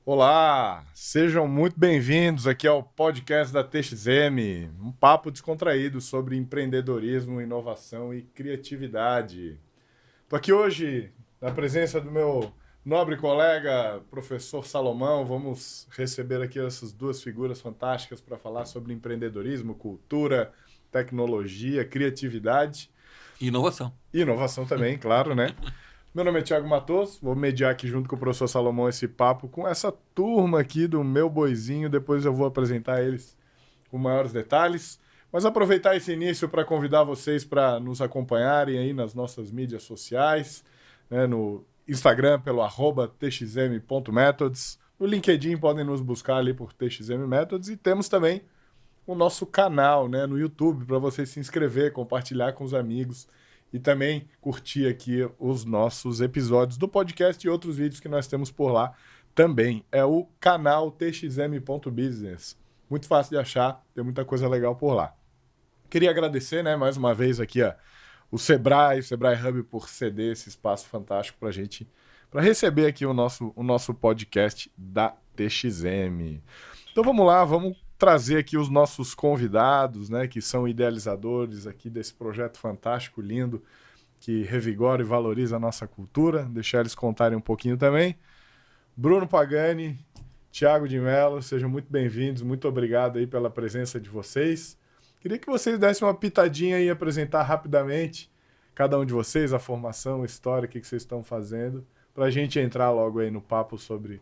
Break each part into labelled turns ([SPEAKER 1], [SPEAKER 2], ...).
[SPEAKER 1] Olá, sejam muito bem-vindos aqui ao podcast da TXM, um papo descontraído sobre empreendedorismo, inovação e criatividade. Estou aqui hoje na presença do meu nobre colega, professor Salomão. Vamos receber aqui essas duas figuras fantásticas para falar sobre empreendedorismo, cultura, tecnologia, criatividade
[SPEAKER 2] Inovação.
[SPEAKER 1] e inovação também, claro, né? Meu nome é Thiago Matos, vou mediar aqui junto com o professor Salomão esse papo com essa turma aqui do Meu Boizinho, depois eu vou apresentar eles com maiores detalhes. Mas aproveitar esse início para convidar vocês para nos acompanharem aí nas nossas mídias sociais, né, no Instagram pelo @txm.methods, no LinkedIn podem nos buscar ali por TXM Methods e temos também o nosso canal, né, no YouTube para você se inscrever, compartilhar com os amigos e também curtir aqui os nossos episódios do podcast e outros vídeos que nós temos por lá também. É o canal txm.business. Muito fácil de achar, tem muita coisa legal por lá. Queria agradecer, né, mais uma vez aqui o Sebrae Hub por ceder esse espaço fantástico para a gente, para receber aqui o nosso podcast da TXM. Então vamos lá, vamos trazer aqui os nossos convidados, né, que são idealizadores aqui desse projeto fantástico, lindo, que revigora e valoriza a nossa cultura. Deixar eles contarem um pouquinho também. Bruno Pagani, Thiago de Mello, sejam muito bem-vindos. Muito obrigado aí pela presença de vocês. Queria que vocês dessem uma pitadinha e apresentar rapidamente cada um de vocês, a formação, a história, o que vocês estão fazendo, para a gente entrar logo aí no papo sobre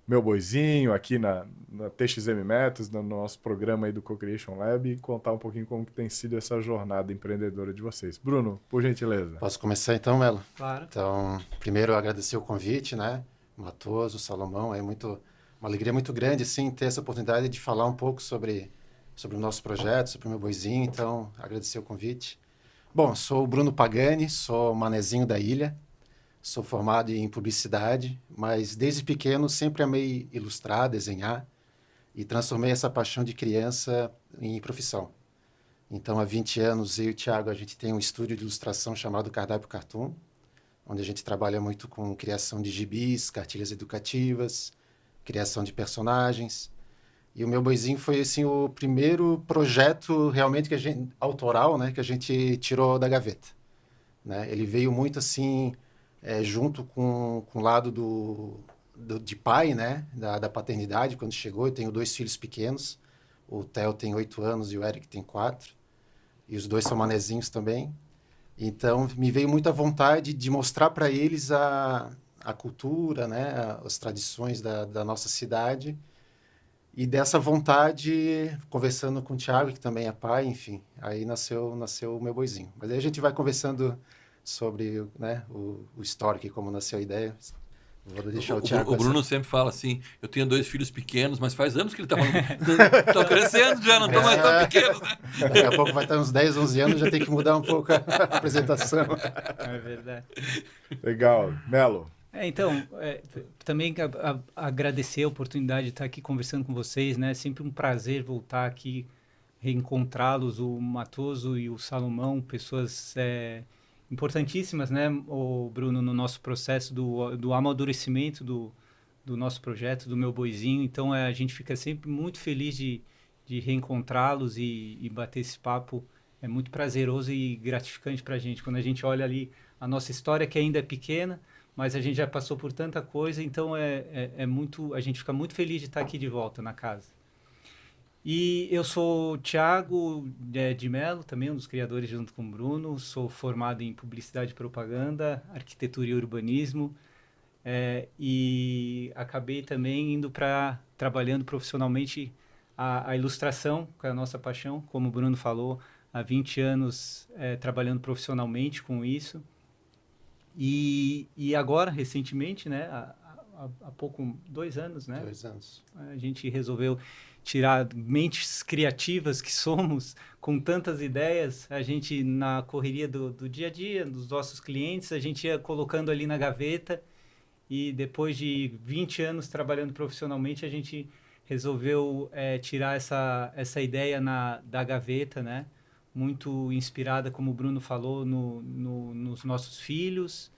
[SPEAKER 1] Meu Boizinho, aqui na TXM Methods, no nosso programa aí do Co-Creation Lab, e contar um pouquinho como que tem sido essa jornada empreendedora de vocês. Bruno, por gentileza.
[SPEAKER 3] Posso começar então, Melo?
[SPEAKER 4] Claro.
[SPEAKER 3] Então, primeiro agradecer o convite, né? Matoso, Salomão, é uma alegria muito grande, assim, ter essa oportunidade de falar um pouco sobre o nosso projeto, sobre o Meu Boizinho, então, agradecer o convite. Bom, sou o Bruno Pagani, sou manezinho da ilha, sou formado em publicidade, mas desde pequeno sempre amei ilustrar, desenhar e transformei essa paixão de criança em profissão. Então, há 20 anos, eu e o Thiago, a gente tem um estúdio de ilustração chamado Cardápio Cartoon, onde a gente trabalha muito com criação de gibis, cartilhas educativas, criação de personagens. E o Meu Boizinho foi assim, o primeiro projeto realmente autoral, né, que a gente tirou da gaveta. Né? Ele veio muito assim, junto com o lado de pai, né, da paternidade, quando chegou. Eu tenho 2 filhos pequenos, o Theo tem 8 anos e o Eric tem 4. E os 2 são manezinhos também. Então, me veio muita vontade de mostrar para eles a cultura, né, as tradições da nossa cidade. E dessa vontade, conversando com o Thiago, que também é pai, enfim, aí nasceu o Meu Boizinho. Mas aí a gente vai conversando sobre, né, o histórico e como nasceu a ideia. Vou deixar o Thiago...
[SPEAKER 2] O Bruno sempre fala assim, eu tenho 2 filhos pequenos, mas faz anos que ele tá falando, estão crescendo já, não estão mais tão pequenos, né?
[SPEAKER 3] Daqui a pouco vai estar uns 10, 11 anos, já tem que mudar um pouco a apresentação.
[SPEAKER 4] É verdade.
[SPEAKER 1] Legal. Melo.
[SPEAKER 4] Então, também agradecer a oportunidade de estar aqui conversando com vocês, né? Sempre um prazer voltar aqui, reencontrá-los, o Matoso e o Salomão, pessoas importantíssimas, né, o Bruno, no nosso processo do amadurecimento do nosso projeto, do Meu Boizinho. Então, a gente fica sempre muito feliz de reencontrá-los e bater esse papo. É muito prazeroso e gratificante para a gente. Quando a gente olha ali a nossa história, que ainda é pequena, mas a gente já passou por tanta coisa, então a gente fica muito feliz de estar aqui de volta na casa. E eu sou o Thiago de Mello, também um dos criadores junto com o Bruno. Sou formado em Publicidade e Propaganda, Arquitetura e Urbanismo. E acabei também indo trabalhando profissionalmente a ilustração, que é a nossa paixão, como o Bruno falou, há 20 anos trabalhando profissionalmente com isso. E agora, recentemente, né, há pouco, 2 anos, né?
[SPEAKER 3] 2 anos.
[SPEAKER 4] A gente resolveu tirar mentes criativas que somos, com tantas ideias, a gente, na correria do dia a dia, dos nossos clientes, a gente ia colocando ali na gaveta, e depois de 20 anos trabalhando profissionalmente, a gente resolveu tirar essa ideia da gaveta, né? Muito inspirada, como o Bruno falou, nos nossos filhos,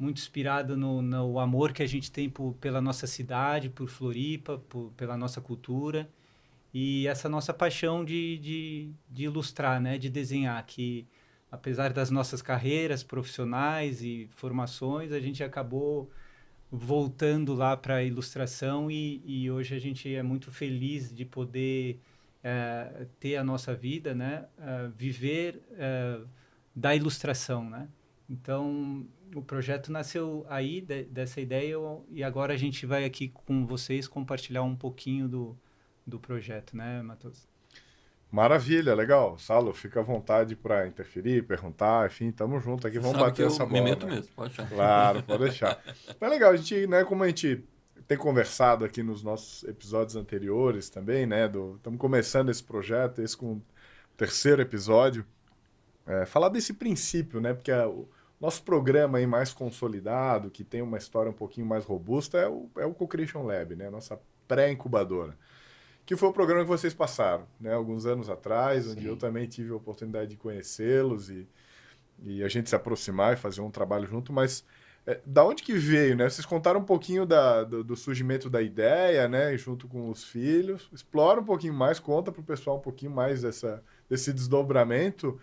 [SPEAKER 4] muito inspirado no amor que a gente tem pela nossa cidade, por Floripa, pela nossa cultura. E essa nossa paixão de ilustrar, né? De desenhar, que apesar das nossas carreiras profissionais e formações, a gente acabou voltando lá para a ilustração e hoje a gente é muito feliz de poder ter a nossa vida, né? Viver da ilustração, né? Então, o projeto nasceu aí dessa ideia e agora a gente vai aqui com vocês compartilhar um pouquinho do projeto, né, Matheus?
[SPEAKER 1] Maravilha, legal. Saulo, fica à vontade para interferir, perguntar, enfim, tamo junto aqui, vamos
[SPEAKER 2] Sabe
[SPEAKER 1] bater
[SPEAKER 2] que
[SPEAKER 1] essa
[SPEAKER 2] eu
[SPEAKER 1] bola.
[SPEAKER 2] me meto
[SPEAKER 1] né?
[SPEAKER 2] mesmo, pode achar.
[SPEAKER 1] Claro, pode deixar. É legal, a gente, né, como a gente tem conversado aqui nos nossos episódios anteriores também, né, estamos começando esse projeto, esse com o terceiro episódio, falar desse princípio, né, porque o nosso programa aí mais consolidado, que tem uma história um pouquinho mais robusta, é o Co-Creation Lab, né, nossa pré-incubadora. Que foi o programa que vocês passaram, né, alguns anos atrás, onde eu também tive a oportunidade de conhecê-los e a gente se aproximar e fazer um trabalho junto, mas da onde que veio, né? Vocês contaram um pouquinho do surgimento da ideia, né, junto com os filhos, explora um pouquinho mais, conta para o pessoal um pouquinho mais desse desdobramento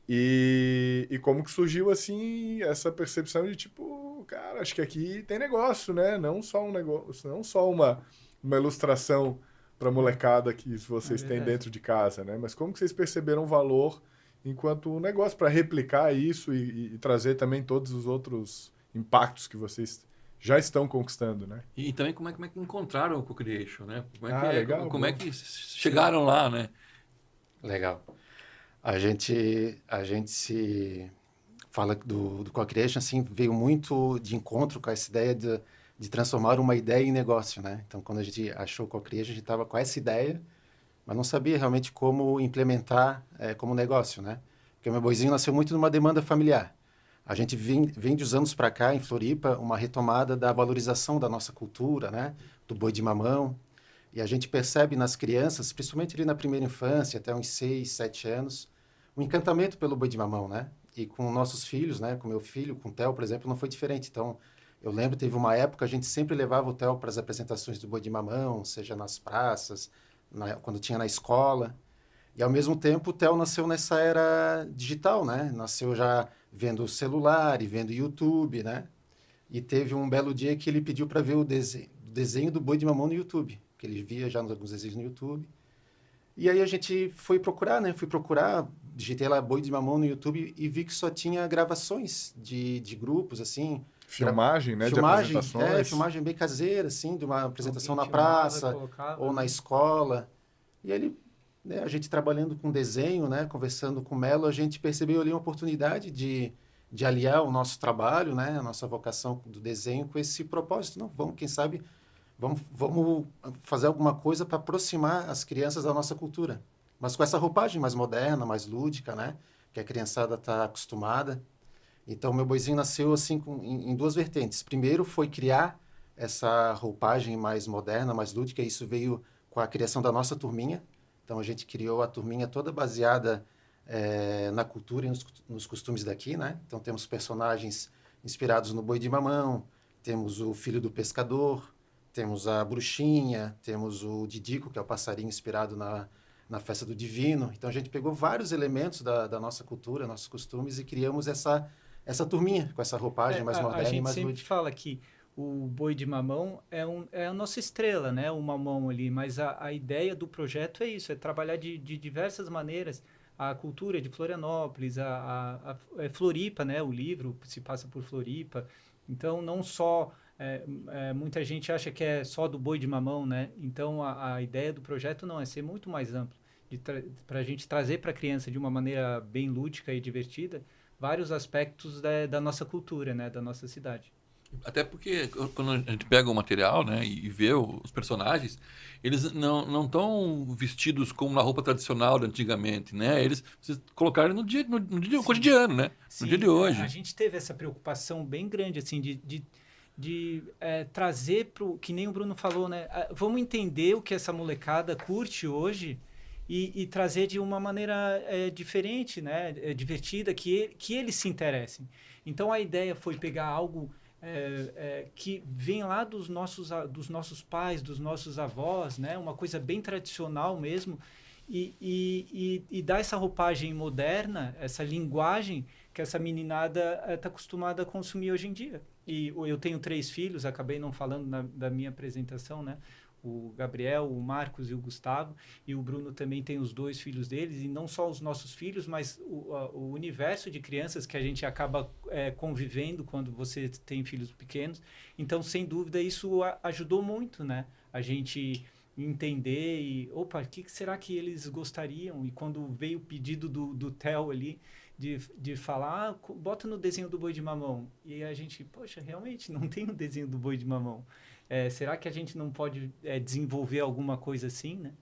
[SPEAKER 1] e como que surgiu, assim, essa percepção de, tipo, cara, acho que aqui tem negócio, né, não só um negócio, não só uma ilustração para a molecada que vocês têm dentro de casa, né? Mas como que vocês perceberam o valor enquanto um negócio para replicar isso e trazer também todos os outros impactos que vocês já estão conquistando, né?
[SPEAKER 2] E também como é que encontraram o Co-Creation, né?
[SPEAKER 1] Legal,
[SPEAKER 2] como é que chegaram lá, né?
[SPEAKER 3] Legal. A gente se fala do Co-Creation, assim, veio muito de encontro com essa ideia de transformar uma ideia em negócio, né? Então, quando a gente achou o Co-Creation, a gente estava com essa ideia, mas não sabia realmente como implementar como negócio, né? Porque o meu boizinho nasceu muito numa demanda familiar. A gente vem de uns anos para cá, em Floripa, uma retomada da valorização da nossa cultura, né? Do boi de mamão. E a gente percebe nas crianças, principalmente ali na primeira infância, até uns 6, 7 anos, um encantamento pelo boi de mamão, né? E com nossos filhos, né? Com meu filho, com o Theo, por exemplo, não foi diferente. Então, eu lembro, teve uma época, a gente sempre levava o Theo para as apresentações do boi de mamão, seja nas praças, quando tinha na escola. E, ao mesmo tempo, o Theo nasceu nessa era digital, né? Nasceu já vendo o celular e vendo YouTube, né? E teve um belo dia que ele pediu para ver o desenho do boi de mamão no YouTube, que ele via já alguns desenhos no YouTube. E aí a gente foi procurar, né? Digitei lá boi de mamão no YouTube e vi que só tinha gravações de grupos, assim.
[SPEAKER 1] Filmagem, né?
[SPEAKER 3] Filmagem,
[SPEAKER 1] de apresentações.
[SPEAKER 3] filmagem bem caseira, assim, de uma apresentação
[SPEAKER 4] Alguém
[SPEAKER 3] na
[SPEAKER 4] filmava,
[SPEAKER 3] praça
[SPEAKER 4] colocava,
[SPEAKER 3] ou
[SPEAKER 4] né?
[SPEAKER 3] na escola. E ele, né, a gente trabalhando com desenho, né? Conversando com o Melo, a gente percebeu ali uma oportunidade de aliar o nosso trabalho, né? A nossa vocação do desenho com esse propósito. Não, vamos, quem sabe, vamos fazer alguma coisa para aproximar as crianças da nossa cultura. Mas com essa roupagem mais moderna, mais lúdica, né? Que a criançada está acostumada. Então, meu boizinho nasceu assim em duas vertentes. Primeiro foi criar essa roupagem mais moderna, mais lúdica. Isso veio com a criação da nossa turminha. Então, a gente criou a turminha toda baseada na cultura e nos costumes daqui, né? Então, temos personagens inspirados no boi de mamão, temos o filho do pescador, temos a bruxinha, temos o Didico, que é o passarinho inspirado na festa do divino. Então, a gente pegou vários elementos da nossa cultura, nossos costumes e criamos essa turminha com essa roupagem mais moderna e mais
[SPEAKER 4] A gente sempre
[SPEAKER 3] lúdica.
[SPEAKER 4] fala que o boi de mamão é a nossa estrela, né? O mamão ali, mas a ideia do projeto é isso, é trabalhar de diversas maneiras a cultura de Florianópolis, a Floripa, né? O livro se passa por Floripa, então não só muita gente acha que é só do boi de mamão, né? Então a ideia do projeto não é ser muito mais amplo, para a gente trazer para a criança de uma maneira bem lúdica e divertida vários aspectos da nossa cultura, né? Da nossa cidade.
[SPEAKER 2] Até porque quando a gente pega o material, né, e vê os personagens, eles não estão vestidos como na roupa tradicional de antigamente, né? Vocês colocaram no dia cotidiano, né? No dia de hoje.
[SPEAKER 4] A gente teve essa preocupação bem grande, assim, de trazer que nem o Bruno falou, né? Vamos entender o que essa molecada curte hoje e trazer de uma maneira diferente, né? Divertida, que eles se interessem. Então, a ideia foi pegar algo que vem lá dos nossos pais, dos nossos avós, né? Uma coisa bem tradicional mesmo, e dar essa roupagem moderna, essa linguagem que essa meninada está acostumada a consumir hoje em dia. E eu tenho 3 filhos, acabei não falando da minha apresentação, né? O Gabriel, o Marcos e o Gustavo, e o Bruno também tem os 2 filhos deles, e não só os nossos filhos, mas o universo de crianças que a gente acaba convivendo quando você tem filhos pequenos. Então, sem dúvida, isso ajudou muito, né? A gente entender e, opa, o que será que eles gostariam? E quando veio o pedido do Theo ali, de falar, bota no desenho do boi de mamão. E a gente, poxa, realmente, não tem um desenho do boi de mamão. Será que a gente não pode desenvolver alguma coisa assim, né?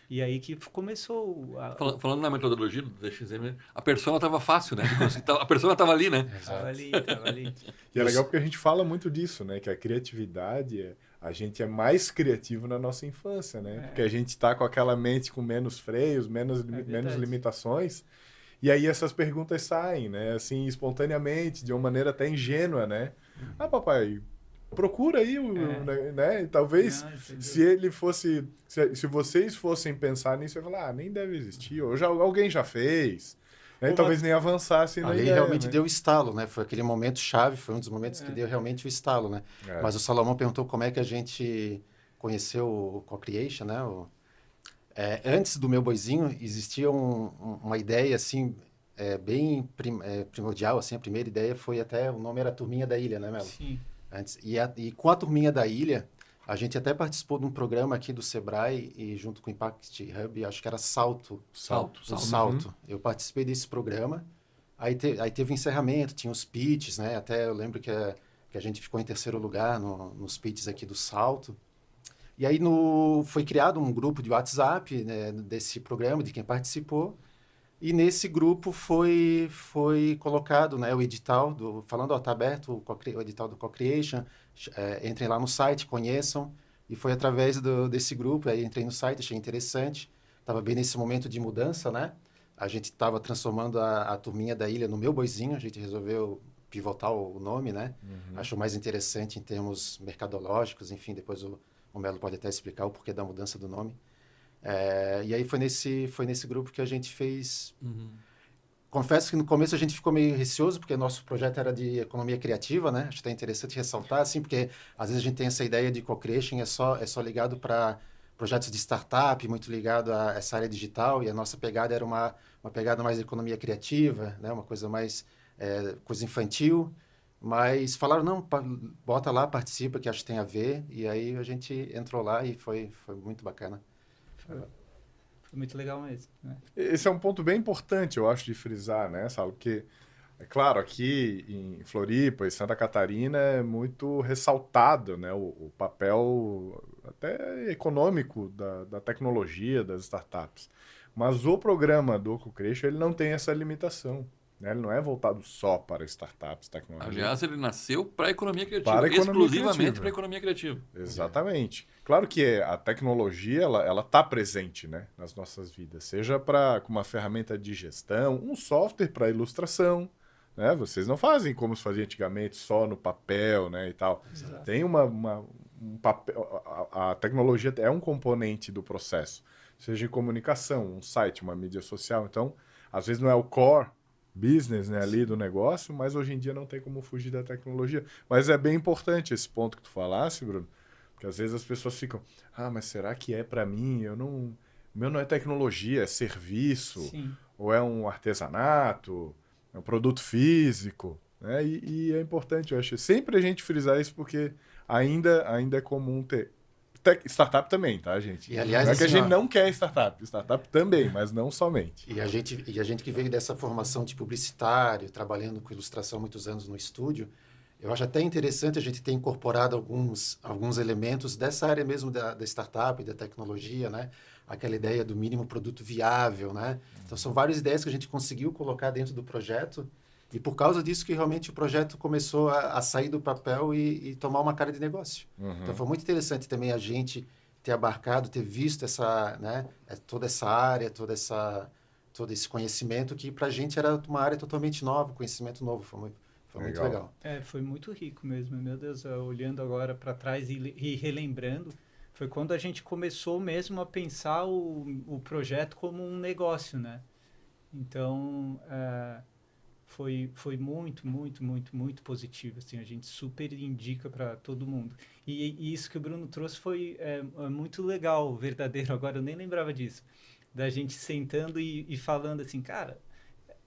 [SPEAKER 4] E aí que começou...
[SPEAKER 2] Falando na metodologia do DXM, a persona estava fácil, né? A persona estava ali, né?
[SPEAKER 4] Estava ali.
[SPEAKER 1] E é legal porque a gente fala muito disso, né? Que a criatividade, a gente é mais criativo na nossa infância, né? Porque a gente está com aquela mente com menos freios, menos limitações. E aí essas perguntas saem, né? Assim, espontaneamente, de uma maneira até ingênua, né? Ah, papai, procura aí, né? Talvez se ele fosse... Se vocês fossem pensar nisso, eu ia falar, nem deve existir. Ou alguém já fez. Né? Talvez nem avançasse na
[SPEAKER 3] ali
[SPEAKER 1] ideia,
[SPEAKER 3] realmente
[SPEAKER 1] né?
[SPEAKER 3] deu o estalo, né? Foi aquele momento chave, foi um dos momentos que deu realmente o estalo, né? Mas o Salomão perguntou como é que a gente conheceu o Co-Creation, né? Antes do Meu Boizinho, existia uma ideia, assim, bem primordial, assim. A primeira ideia foi até, o nome era Turminha da Ilha, né, Melo?
[SPEAKER 4] Sim.
[SPEAKER 3] Antes. E com a Turminha da Ilha, a gente até participou de um programa aqui do Sebrae, e junto com o Impact Hub, acho que era Salto.
[SPEAKER 2] Salto.
[SPEAKER 3] Eu participei desse programa. Aí teve o encerramento, tinha os pitches, né? Até eu lembro que a gente ficou em terceiro lugar nos pitches aqui do Salto. E aí foi criado um grupo de WhatsApp, né, desse programa, de quem participou. E nesse grupo foi colocado, né, o edital, falando, está aberto o edital do Co-Creation, entrem lá no site, conheçam. E foi através desse grupo, aí entrei no site, achei interessante. Estava bem nesse momento de mudança, né? A gente estava transformando a Turminha da Ilha no Meu Boizinho, a gente resolveu pivotar o nome, né? Achou mais interessante em termos mercadológicos, enfim, depois o Melo pode até explicar o porquê da mudança do nome. E aí foi nesse grupo que a gente fez... Confesso que no começo a gente ficou meio receoso, porque nosso projeto era de economia criativa, né? Acho que é interessante ressaltar, assim, porque às vezes a gente tem essa ideia de co-creation, é só ligado para projetos de startup, muito ligado a essa área digital, e a nossa pegada era uma pegada mais de economia criativa, né? Uma coisa mais coisa infantil. Mas falaram, não, bota lá, participa, que acho que tem a ver. E aí a gente entrou lá e foi muito bacana.
[SPEAKER 4] Foi muito legal mesmo, né?
[SPEAKER 1] Esse é um ponto bem importante, eu acho, de frisar, né, Saulo? Porque, é claro, aqui em Floripa e Santa Catarina é muito ressaltado, né, o papel até econômico da tecnologia, das startups. Mas o programa do Co-Creation, ele não tem essa limitação. Ele não é voltado só para startups, tecnologia.
[SPEAKER 2] Aliás, ele nasceu para a economia criativa,
[SPEAKER 1] para a economia
[SPEAKER 2] exclusivamente
[SPEAKER 1] criativa.
[SPEAKER 2] para a economia criativa.
[SPEAKER 1] Exatamente. Claro que a tecnologia ela está presente, né, nas nossas vidas, seja com uma ferramenta de gestão, um software para ilustração, né? Vocês não fazem como se fazia antigamente, só no papel, né, e tal.
[SPEAKER 4] Exato.
[SPEAKER 1] Tem um papel, a tecnologia é um componente do processo, seja em comunicação, um site, uma mídia social. Então, às vezes não é o core business, né, ali do negócio, mas hoje em dia não tem como fugir da tecnologia. Mas é bem importante esse ponto que tu falasse, Bruno, porque às vezes as pessoas ficam, mas será que é para mim? O meu não é tecnologia, é serviço,
[SPEAKER 4] Sim.
[SPEAKER 1] ou é um artesanato, é um produto físico, né? E é importante, eu acho, sempre a gente frisar isso, porque ainda é comum ter. Startup também, tá, gente?
[SPEAKER 3] E, aliás,
[SPEAKER 1] não é que a
[SPEAKER 3] assim,
[SPEAKER 1] gente não quer startup também, mas não somente.
[SPEAKER 3] E a gente que veio dessa formação de publicitário, trabalhando com ilustração há muitos anos no estúdio, eu acho até interessante a gente ter incorporado alguns elementos dessa área mesmo da startup, da tecnologia, né? Aquela ideia do mínimo produto viável, né? Então, são várias ideias que a gente conseguiu colocar dentro do projeto, e por causa disso que realmente o projeto começou a sair do papel e tomar uma cara de negócio. Então, foi muito interessante também a gente ter abarcado, ter visto essa, né, toda essa área, todo esse conhecimento que para a gente era uma área totalmente nova, conhecimento novo, foi muito legal.
[SPEAKER 4] Foi muito rico mesmo, meu Deus, olhando agora para trás e relembrando, foi quando a gente começou mesmo a pensar o projeto como um negócio, né? Então, foi muito, muito, muito, muito positivo, assim, a gente super indica para todo mundo. E isso que o Bruno trouxe foi muito legal, verdadeiro, agora eu nem lembrava disso, da gente sentando e falando assim, cara,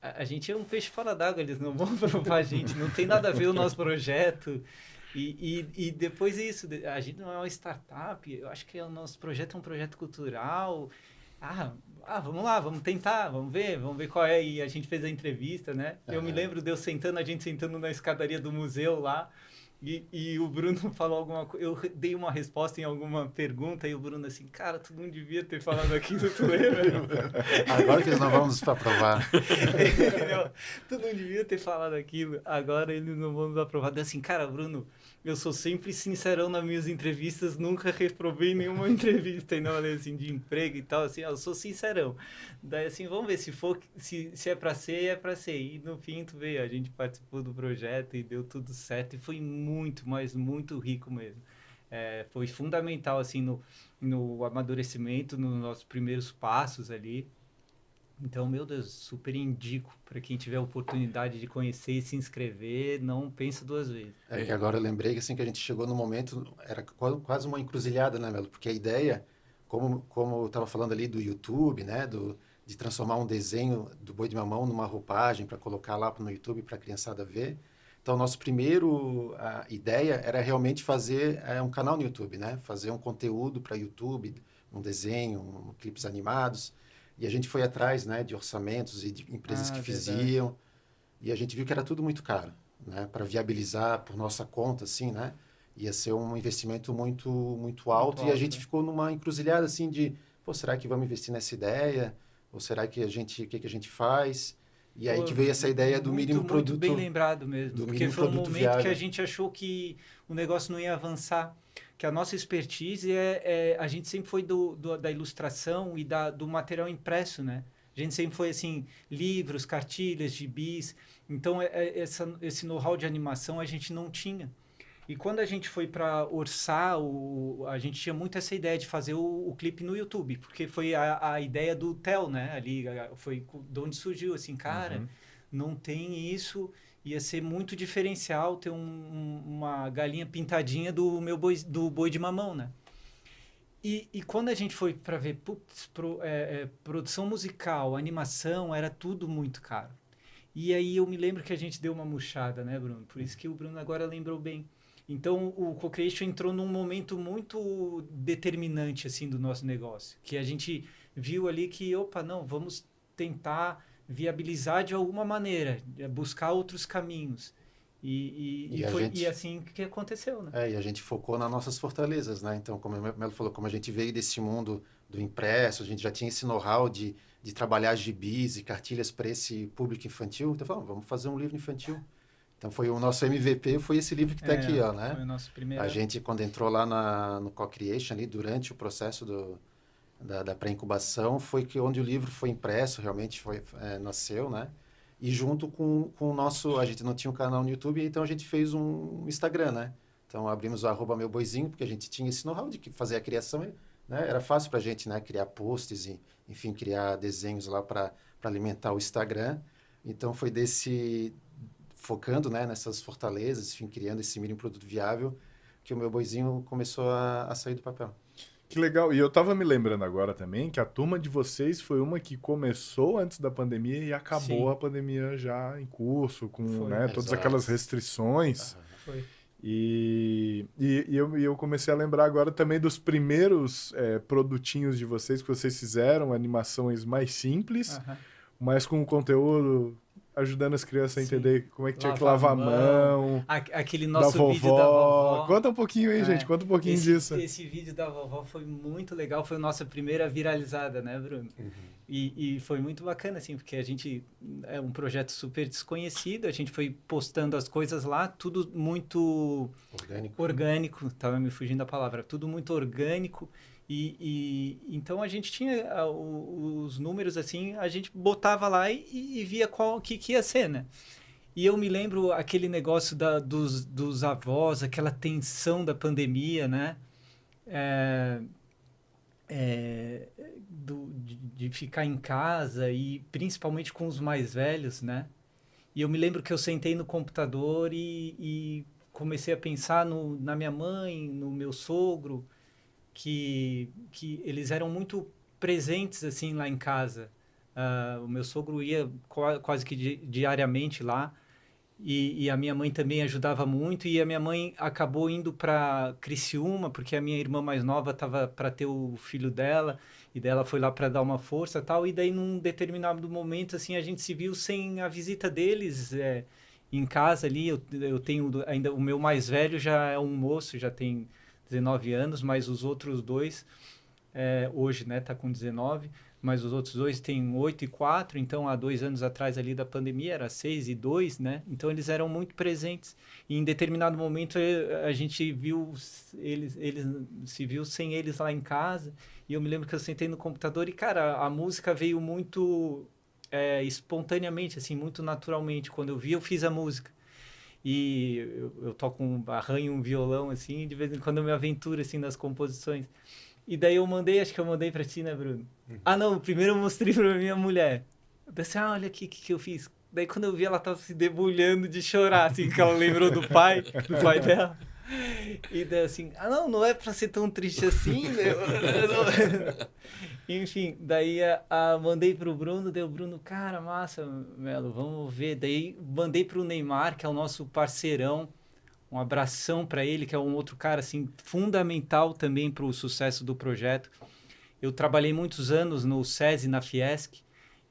[SPEAKER 4] a gente é um peixe fora d'água, eles não vão provar a gente, não tem nada a ver o nosso projeto. E depois isso, a gente não é uma startup, eu acho que o nosso projeto é um projeto cultural. Vamos lá, vamos tentar, vamos ver qual é. E a gente fez a entrevista, né? Eu me lembro de a gente sentando na escadaria do museu lá, e o Bruno falou alguma coisa, eu dei uma resposta em alguma pergunta, e o Bruno assim, cara, tu não devia ter falado aquilo, tu lembra?
[SPEAKER 3] Agora que eles não vão nos aprovar.
[SPEAKER 4] Tu não devia ter falado aquilo, agora eles não vão nos aprovar. Daí assim, cara, Bruno, eu sou sempre sincerão nas minhas entrevistas, nunca reprovei nenhuma entrevista, e não falei assim, de emprego e tal, assim, eu sou sincerão. Daí assim, vamos ver, se é pra ser, é pra ser. E no fim, tu vê, a gente participou do projeto e deu tudo certo, e foi muito, mas muito rico mesmo. Foi fundamental, assim, no amadurecimento, nos nossos primeiros passos ali. Então, meu Deus, super indico para quem tiver a oportunidade de conhecer e se inscrever, não pensa duas vezes.
[SPEAKER 3] Que agora eu lembrei que assim que a gente chegou no momento, era quase uma encruzilhada, né, Melo? Porque a ideia, como eu estava falando ali do YouTube, né, de transformar um desenho do Boi de Mamão numa roupagem para colocar lá no YouTube para a criançada ver. Então, nosso primeiro ideia era realmente fazer um canal no YouTube, né? Fazer um conteúdo para YouTube, um desenho, clipes animados. E a gente foi atrás, né, de orçamentos e de empresas que faziam. E a gente viu que era tudo muito caro, né? Para viabilizar por nossa conta, assim, né? Ia ser um investimento muito, muito alto. E a gente ficou numa encruzilhada, assim, de... Pô, será que vamos investir nessa ideia? Ou será que o que a gente faz? E aí que veio essa ideia do mínimo produto...
[SPEAKER 4] Muito bem lembrado mesmo. Porque foi um momento
[SPEAKER 3] viável.
[SPEAKER 4] que a gente achou que o negócio não ia avançar. Que a nossa expertise a gente sempre foi da ilustração e do material impresso, né? A gente sempre foi, assim, livros, cartilhas, gibis. Então, esse know-how de animação a gente não tinha. E quando a gente foi para orçar, a gente tinha muito essa ideia de fazer o clipe no YouTube, porque foi a ideia do Theo, né? Ali, foi de onde surgiu, assim, cara, não tem isso... Ia ser muito diferencial ter uma galinha pintadinha do boi de mamão, né? E quando a gente foi para ver produção musical, animação, era tudo muito caro. E aí eu me lembro que a gente deu uma murchada, né, Bruno? Por isso que o Bruno agora lembrou bem. Então, o Co-Creation entrou num momento muito determinante, assim, do nosso negócio. Que a gente viu ali que, não, vamos tentar... viabilizar de alguma maneira, buscar outros caminhos. E foi assim que aconteceu, né?
[SPEAKER 3] E a gente focou nas nossas fortalezas, né? Então, como o Melo falou, como a gente veio desse mundo do impresso, a gente já tinha esse know-how de trabalhar gibis e cartilhas para esse público infantil. Então, vamos fazer um livro infantil. Então, foi o nosso MVP, foi esse livro que está aqui, ó, né?
[SPEAKER 4] Foi o nosso primeiro...
[SPEAKER 3] A gente, quando entrou lá no Co-Creation, ali, durante o processo da pré-incubação, foi onde o livro foi impresso, realmente nasceu, né? E junto com o nosso... A gente não tinha um canal no YouTube, então a gente fez um Instagram, né? Então, abrimos o @meuboizinho, porque a gente tinha esse know-how de fazer a criação, né? Era fácil para a gente, né? Criar posts e, enfim, criar desenhos lá para alimentar o Instagram. Então, foi focando, né, nessas fortalezas, enfim, criando esse mínimo produto viável, que o Meu Boizinho começou a sair do papel.
[SPEAKER 1] Que legal. E eu tava me lembrando agora também que a turma de vocês foi uma que começou antes da pandemia e acabou a pandemia já em curso, com todas aquelas restrições.
[SPEAKER 4] Foi.
[SPEAKER 1] E eu comecei a lembrar agora também dos primeiros produtinhos de vocês que vocês fizeram, animações mais simples, mas com conteúdo ajudando as crianças a entender como é que tinha que lavar a mão.
[SPEAKER 4] Aquele nosso vídeo da vovó.
[SPEAKER 1] Conta um pouquinho aí, gente. Conta um pouquinho disso.
[SPEAKER 4] Esse vídeo da vovó foi muito legal. Foi a nossa primeira viralizada, né, Bruno? E foi muito bacana, assim, porque a gente... É um projeto super desconhecido. A gente foi postando as coisas lá. Tudo muito... Orgânico. Tava me fugindo da palavra. Tudo muito orgânico. Então a gente tinha os números assim, a gente botava lá e via o que ia ser, né? E eu me lembro aquele negócio dos avós, aquela tensão da pandemia, né? De ficar em casa e principalmente com os mais velhos, né? E eu me lembro que eu sentei no computador e comecei a pensar na minha mãe, no meu sogro, que eles eram muito presentes assim lá em casa. O meu sogro ia quase que diariamente lá. E a minha mãe também ajudava muito, e a minha mãe acabou indo para Criciúma, porque a minha irmã mais nova estava para ter o filho dela, e daí ela foi lá para dar uma força e tal, e daí num determinado momento, assim, a gente se viu sem a visita deles em casa ali. Eu tenho ainda, o meu mais velho já é um moço, já tem 19 anos, mas os outros dois, hoje, né, tá com 19, mas os outros dois têm 8 e 4, então há 2 anos atrás ali da pandemia era 6 e 2, né? Então eles eram muito presentes. E em determinado momento a gente viu, eles se viu sem eles lá em casa, e eu me lembro que eu sentei no computador e, cara, a música veio muito espontaneamente, assim, muito naturalmente. Quando eu vi, eu fiz a música. E eu toco arranho um violão, assim, e de vez em quando eu me aventuro, assim, nas composições. E daí acho que eu mandei pra ti, né, Bruno? Ah, não, primeiro eu mostrei pra minha mulher. Eu pensei, olha aqui o que eu fiz. Daí quando eu vi, ela tava se debulhando de chorar, assim, que ela lembrou do pai dela. E daí assim, não é pra ser tão triste assim, meu. Enfim, daí mandei pro Bruno, deu Bruno, cara, massa, Melo, vamos ver. Daí mandei pro Neymar, que é o nosso parceirão. Um abração para ele, que é um outro cara assim fundamental também para o sucesso do projeto. Eu trabalhei muitos anos no SESI, na Fiesc,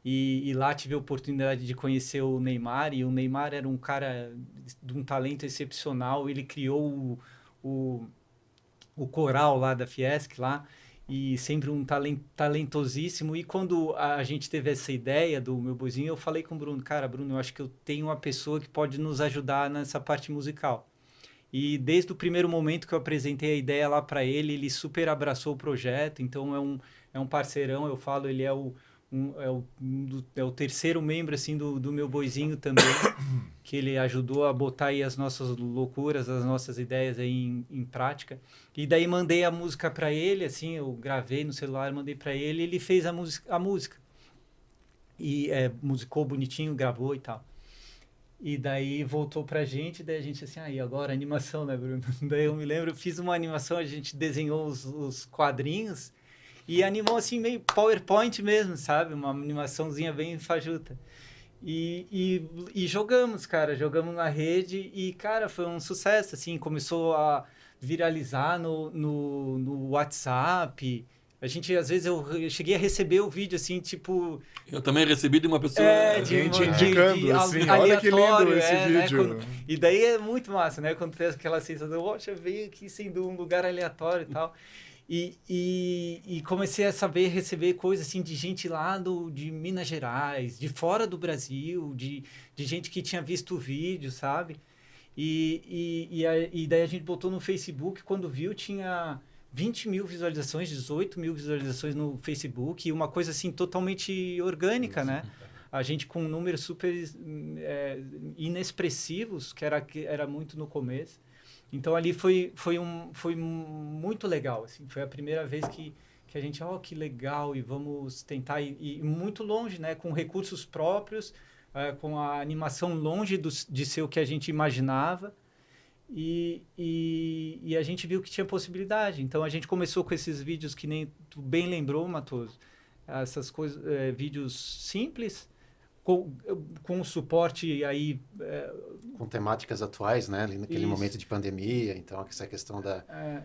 [SPEAKER 4] e lá tive a oportunidade de conhecer o Neymar, e o Neymar era um cara de um talento excepcional. Ele criou o coral lá da Fiesc, lá, e sempre um talentosíssimo. E quando a gente teve essa ideia do Meu Boizinho, eu falei com o Bruno, cara, Bruno, eu acho que eu tenho uma pessoa que pode nos ajudar nessa parte musical. E desde o primeiro momento que eu apresentei a ideia lá para ele, ele super abraçou o projeto. Então é um parceirão, eu falo, ele é o terceiro membro assim do Meu Boizinho também, que ele ajudou a botar aí as nossas loucuras, as nossas ideias aí em prática. E daí mandei a música para ele, assim, eu gravei no celular, mandei para ele, e ele fez a música. E musicou bonitinho, gravou e tal. E daí voltou pra gente, daí a gente assim, e agora animação, né, Bruno? Daí eu me lembro, eu fiz uma animação, a gente desenhou os quadrinhos e animou assim meio PowerPoint mesmo, sabe? Uma animaçãozinha bem fajuta. E jogamos, cara, jogamos na rede e, cara, foi um sucesso, assim, começou a viralizar no WhatsApp. A gente, às vezes, eu cheguei a receber o vídeo, assim, tipo...
[SPEAKER 2] Eu também recebi de uma pessoa...
[SPEAKER 1] gente indicando, assim, olha que lindo esse vídeo.
[SPEAKER 4] Né? E daí é muito massa, né? Quando tem aquela sensação, poxa, veio aqui sendo um lugar aleatório e tal. E comecei a receber coisas, assim, de gente lá de Minas Gerais, de fora do Brasil, de gente que tinha visto o vídeo, sabe? E daí a gente botou no Facebook, quando viu, tinha... 20 mil visualizações, 18 mil visualizações no Facebook, e uma coisa assim totalmente orgânica, né? A gente com números super inexpressivos, que era muito no começo. Então ali foi muito legal, assim. Foi a primeira vez que a gente, que legal, e vamos tentar ir muito longe, né? Com recursos próprios, com a animação longe de ser o que a gente imaginava. E a gente viu que tinha possibilidade. Então a gente começou com esses vídeos que nem tu bem lembrou, Matoso. Essas coisas, vídeos simples, com suporte aí...
[SPEAKER 3] Com temáticas atuais, né? Ali naquele momento de pandemia. Então essa questão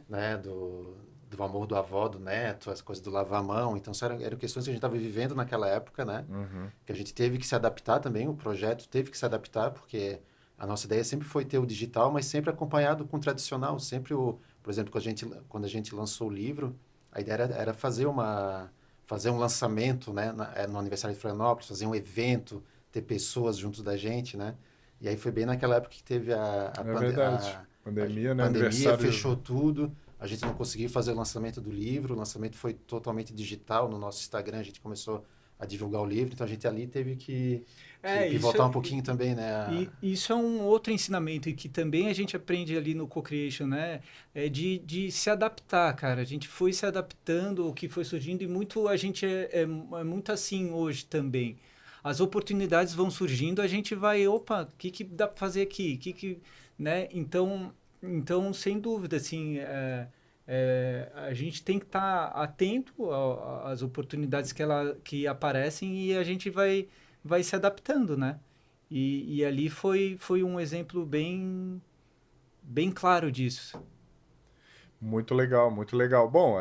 [SPEAKER 3] né, do amor do avó, do neto, as coisas do lavar a mão. Então eram questões que a gente estava vivendo naquela época, né? Uhum. Que a gente teve que se adaptar também, o projeto teve que se adaptar, porque... A nossa ideia sempre foi ter o digital, mas sempre acompanhado com o tradicional. Sempre por exemplo, quando a gente lançou o livro, a ideia era fazer um lançamento, né, no aniversário de Florianópolis, fazer um evento, ter pessoas junto da gente, né? E aí foi bem naquela época que teve a
[SPEAKER 1] pandemia, né?
[SPEAKER 3] Pandemia, fechou tudo. a gente não conseguiu fazer o lançamento do livro, o lançamento foi totalmente digital no nosso Instagram, a gente começou a divulgar o livro, então a gente ali teve que pivotar um pouquinho também, né?
[SPEAKER 4] E isso é um outro ensinamento e que também a gente aprende ali no Co-Creation, né? É de se adaptar, cara. A gente foi se adaptando, o que foi surgindo e muito a gente é muito assim hoje também. As oportunidades vão surgindo, a gente vai, opa, o que dá para fazer aqui? Né? Então, sem dúvida, assim, a gente tem que estar atento às oportunidades que aparecem e a gente vai se adaptando, né? E ali foi um exemplo bem claro disso.
[SPEAKER 1] Muito legal, muito legal. Bom,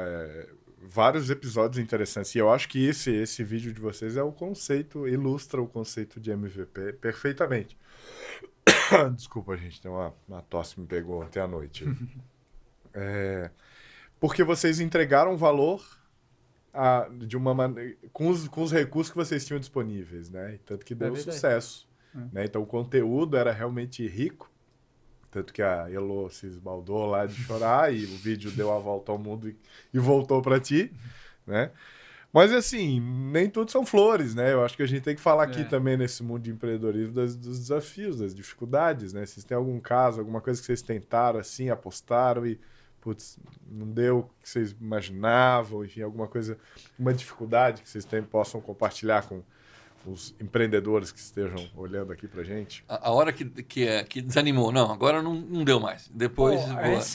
[SPEAKER 1] vários episódios interessantes. E eu acho que esse vídeo de vocês ilustra o conceito de MVP perfeitamente. Desculpa, gente, tem uma tosse me pegou ontem à noite. Porque vocês entregaram valor de uma com os recursos que vocês tinham disponíveis, né? E tanto que deu sucesso. Né? Então o conteúdo era realmente rico. Tanto que a Elo se esbaldou lá de chorar e o vídeo deu a volta ao mundo e voltou para ti, né? Mas assim, nem tudo são flores, né? Eu acho que a gente tem que falar aqui também nesse mundo de empreendedorismo dos desafios, das dificuldades, né? Se tem algum caso, alguma coisa que vocês tentaram assim, apostaram e putz, não deu o que vocês imaginavam, enfim, alguma coisa, uma dificuldade que vocês possam compartilhar com os empreendedores que estejam olhando aqui pra gente?
[SPEAKER 2] A hora que desanimou, não, agora não deu mais. Depois,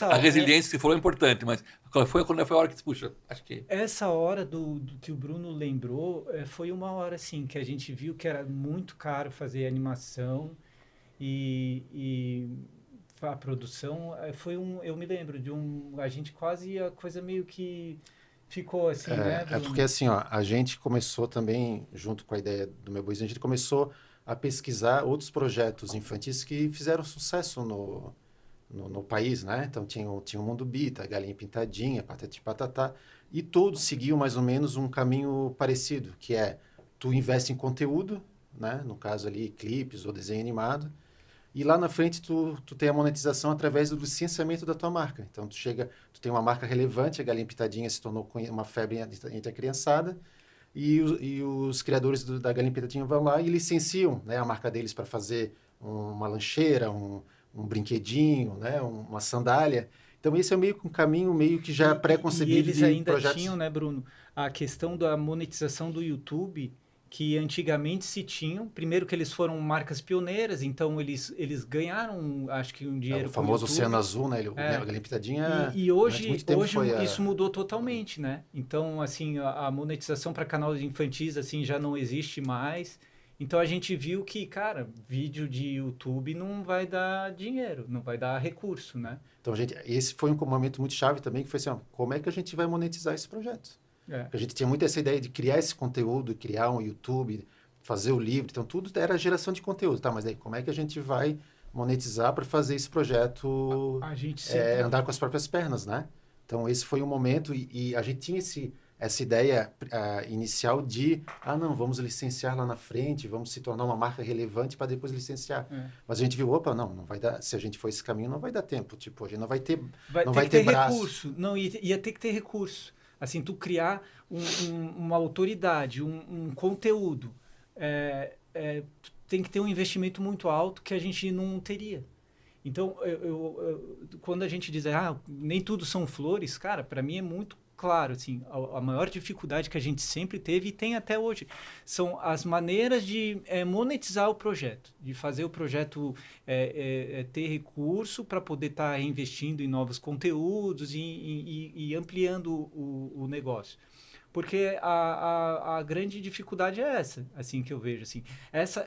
[SPEAKER 2] a resiliência que você falou é importante, mas quando foi a hora que, puxa, acho que...
[SPEAKER 4] Essa hora do que o Bruno lembrou, foi uma hora, assim, que a gente viu que era muito caro fazer animação e a produção, eu me lembro a gente quase, a coisa meio que... Ficou assim, né, Bruno?
[SPEAKER 3] Porque assim, ó, a gente começou também, junto com a ideia do Meu Boizinho, a gente começou a pesquisar outros projetos infantis que fizeram sucesso no país, né? Então tinha o Mundo Bita, a Galinha Pintadinha, Patati Patatá, e todos seguiam mais ou menos um caminho parecido, que é tu investe em conteúdo, né? No caso ali, clipes ou desenho animado, e lá na frente tu tem a monetização através do licenciamento da tua marca. Então tu tem uma marca relevante, a Galinha Pitadinha se tornou uma febre entre a criançada, e os criadores da Galinha Pitadinha vão lá e licenciam, né, a marca deles para fazer uma lancheira, um brinquedinho, né, uma sandália. Então esse é meio que um caminho meio que já pré-concebido.
[SPEAKER 4] E eles ainda tinham, né, Bruno, a questão da monetização do YouTube, que antigamente se tinham. Primeiro que eles foram marcas pioneiras, então eles ganharam, acho que um dinheiro
[SPEAKER 3] com o famoso Oceano Azul, né? A Galinha Pitadinha.
[SPEAKER 4] E hoje isso mudou totalmente, né? Então, assim, a monetização para canais infantis, assim, já não existe mais. Então, a gente viu que, cara, vídeo de YouTube não vai dar dinheiro, não vai dar recurso, né?
[SPEAKER 3] Então, esse foi um momento muito chave também, que foi assim, ó, como é que a gente vai monetizar esse projeto? A gente tinha muito essa ideia de criar esse conteúdo, criar um YouTube, fazer o livro, então tudo era geração de conteúdo, tá? Mas aí como é que a gente vai monetizar para fazer esse projeto andar com as próprias pernas, né? Então esse foi um momento e a gente tinha essa ideia inicial de, não, vamos licenciar lá na frente, vamos se tornar uma marca relevante para depois licenciar. Mas a gente viu, opa, não vai dar, se a gente for esse caminho, não vai dar tempo, tipo, a gente não vai ter braço.
[SPEAKER 4] Recurso. Não, ia ter que ter recurso. Assim, tu criar uma autoridade, um conteúdo, tem que ter um investimento muito alto que a gente não teria. Então, quando a gente diz, nem tudo são flores, cara, para mim é muito claro, assim, a maior dificuldade que a gente sempre teve e tem até hoje são as maneiras de monetizar o projeto, de fazer o projeto ter recurso para poder estar reinvestindo em novos conteúdos e ampliando o negócio. Porque a grande dificuldade é essa, assim, que eu vejo, assim,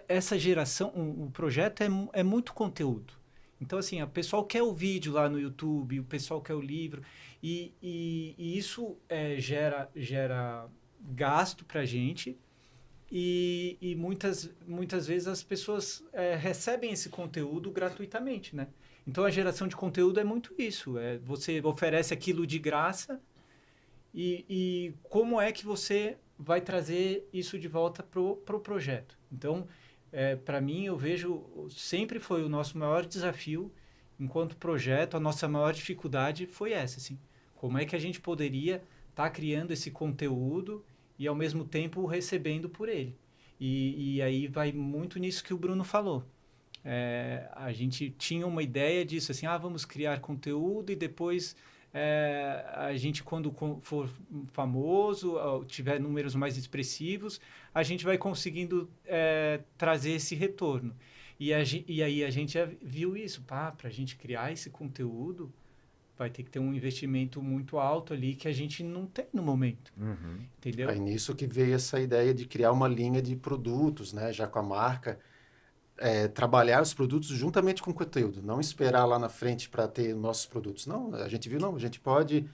[SPEAKER 4] essa geração, o projeto é muito conteúdo. Então, assim, o pessoal quer o vídeo lá no YouTube, o pessoal quer o livro, e isso gera gasto para a gente, e muitas vezes as pessoas recebem esse conteúdo gratuitamente, né? Então, a geração de conteúdo é muito isso, você oferece aquilo de graça, e como é que você vai trazer isso de volta pro projeto? Então, para mim, eu vejo, sempre foi o nosso maior desafio enquanto projeto, a nossa maior dificuldade foi essa, assim. Como é que a gente poderia estar criando esse conteúdo e, ao mesmo tempo, recebendo por ele? E aí vai muito nisso que o Bruno falou. A gente tinha uma ideia disso, assim, vamos criar conteúdo e depois a gente, quando for famoso, tiver números mais expressivos, a gente vai conseguindo trazer esse retorno. E aí a gente viu isso, para a gente criar esse conteúdo, vai ter que ter um investimento muito alto ali que a gente não tem no momento, entendeu?
[SPEAKER 3] Aí nisso que veio essa ideia de criar uma linha de produtos, né? Já com a marca, trabalhar os produtos juntamente com o conteúdo, não esperar lá na frente para ter nossos produtos. Não, a gente viu, a gente pode,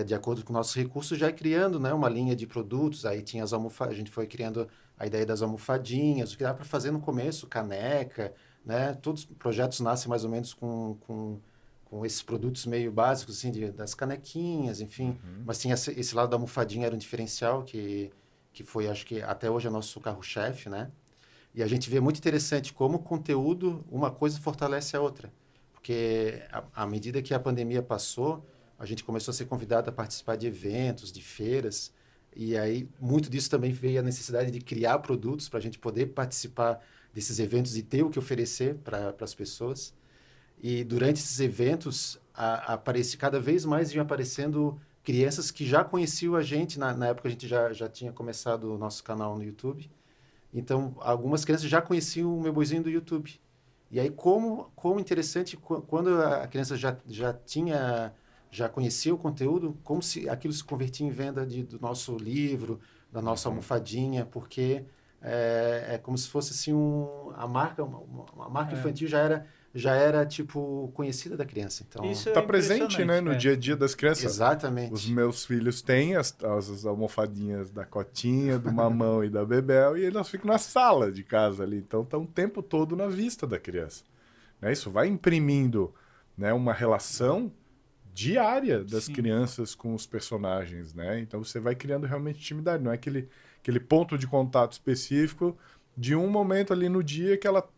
[SPEAKER 3] de acordo com nossos recursos, já ir criando, né, uma linha de produtos. Aí tinha as almofadinhas, a gente foi criando a ideia das almofadinhas, o que dá para fazer no começo, caneca, né? Todos os projetos nascem mais ou menos com esses produtos meio básicos, assim, das canequinhas, enfim. Mas tinha esse lado da almofadinha, era um diferencial que foi, acho que até hoje é nosso carro-chefe, né? E a gente vê muito interessante como o conteúdo, uma coisa fortalece a outra. Porque à medida que a pandemia passou, a gente começou a ser convidado a participar de eventos, de feiras. E aí, muito disso também veio a necessidade de criar produtos para a gente poder participar desses eventos e ter o que oferecer para as pessoas. E durante esses eventos, cada vez mais iam aparecendo crianças que já conheciam a gente. Na época, a gente já tinha começado o nosso canal no YouTube. Então, algumas crianças já conheciam o Meu Boizinho do YouTube. E aí, como interessante, quando a criança já conhecia o conteúdo, como se aquilo se convertia em venda do nosso livro, da nossa almofadinha, porque é como se fosse assim, a marca infantil já era tipo conhecida da criança. Então,
[SPEAKER 4] isso
[SPEAKER 1] Tá presente, né, no dia a dia das crianças.
[SPEAKER 3] Exatamente.
[SPEAKER 1] Os meus filhos têm as almofadinhas da Cotinha, do Mamão e da Bebel, e elas ficam na sala de casa ali. Então, estão o tempo todo na vista da criança. Né? Isso vai imprimindo, né, uma relação diária das crianças com os personagens, né? Então, você vai criando realmente intimidade. Não é aquele ponto de contato específico de um momento ali no dia que ela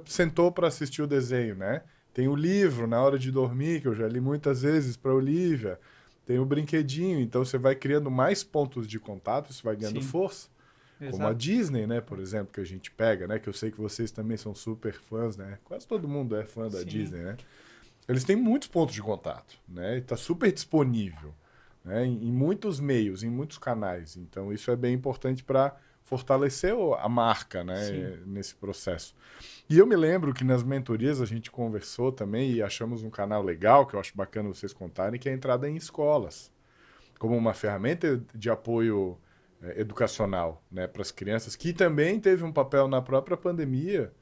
[SPEAKER 1] sentou para assistir o desenho, né? Tem o livro na hora de dormir, que eu já li muitas vezes para a Olivia. Tem o brinquedinho, então você vai criando mais pontos de contato, isso vai ganhando força.
[SPEAKER 4] Exato.
[SPEAKER 1] Como a Disney, né, por exemplo, que a gente pega, né? Que eu sei que vocês também são super fãs, né? Quase todo mundo é fã da Disney, né? Eles têm muitos pontos de contato, né? E tá super disponível, né? Em muitos meios, em muitos canais. Então isso é bem importante para fortalecer a marca, né, nesse processo. E eu me lembro que nas mentorias a gente conversou também e achamos um canal legal, que eu acho bacana vocês contarem, que é a entrada em escolas, como uma ferramenta de apoio educacional, né, para as crianças, que também teve um papel na própria pandemia,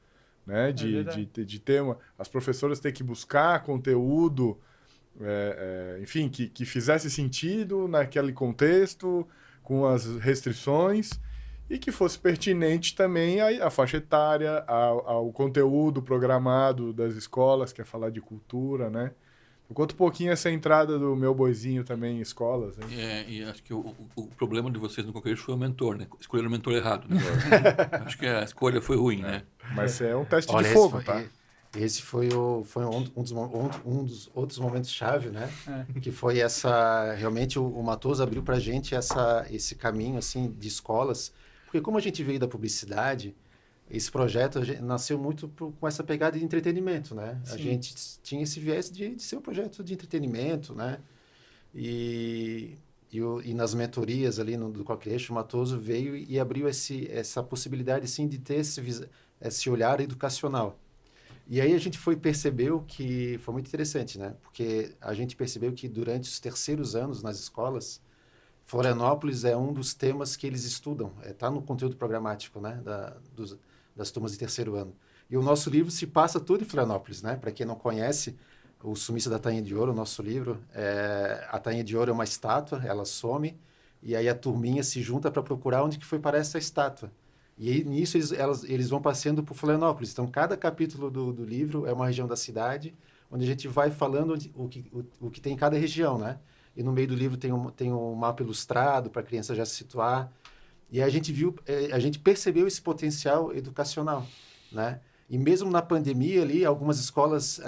[SPEAKER 1] né, de ter as professoras ter que buscar conteúdo, enfim, que fizesse sentido naquele contexto, com as restrições, e que fosse pertinente também à faixa etária, ao conteúdo programado das escolas, que é falar de cultura, né? Conta um pouquinho essa entrada do Meu Boizinho também em escolas. Hein?
[SPEAKER 2] E acho que o problema de vocês no Coqueiros foi o mentor, né? Escolheram o mentor errado, né? Acho que a escolha foi ruim, né?
[SPEAKER 1] Mas é um teste de fogo, tá?
[SPEAKER 3] Esse foi um dos outros momentos-chave, né? Que foi realmente o Matoso abriu pra gente esse caminho, assim, de escolas. Porque como a gente veio da publicidade, esse projeto nasceu muito com essa pegada de entretenimento, né? Sim. A gente tinha esse viés de ser um projeto de entretenimento, né? E nas mentorias ali do Co-Creation, o Matoso veio e abriu essa possibilidade, assim, de ter esse olhar educacional. E aí a gente percebeu que foi muito interessante, né? Porque a gente percebeu que durante os terceiros anos nas escolas, Florianópolis é um dos temas que eles estudam, está no conteúdo programático, né, das turmas de terceiro ano. E o nosso livro se passa tudo em Florianópolis, né? Para quem não conhece, o Sumista da Tainha de Ouro, o nosso livro, a Tainha de Ouro é uma estátua, ela some, e aí a turminha se junta para procurar onde que foi parar essa estátua. E aí, nisso eles vão passeando por Florianópolis. Então, cada capítulo do livro é uma região da cidade, onde a gente vai falando o que tem em cada região, né? E no meio do livro tem um mapa ilustrado para a criança já se situar. E a gente percebeu esse potencial educacional, né? E mesmo na pandemia ali, algumas escolas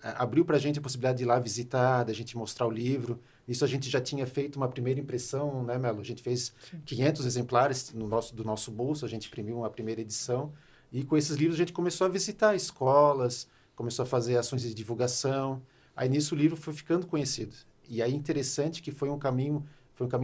[SPEAKER 3] abriu para a gente a possibilidade de ir lá visitar, da gente mostrar o livro. Isso a gente já tinha feito uma primeira impressão, né, Melo? A gente fez 500 exemplares do nosso bolso, a gente imprimiu uma primeira edição. E com esses livros a gente começou a visitar escolas, começou a fazer ações de divulgação. Aí nisso o livro foi ficando conhecido. E aí interessante que foi um caminho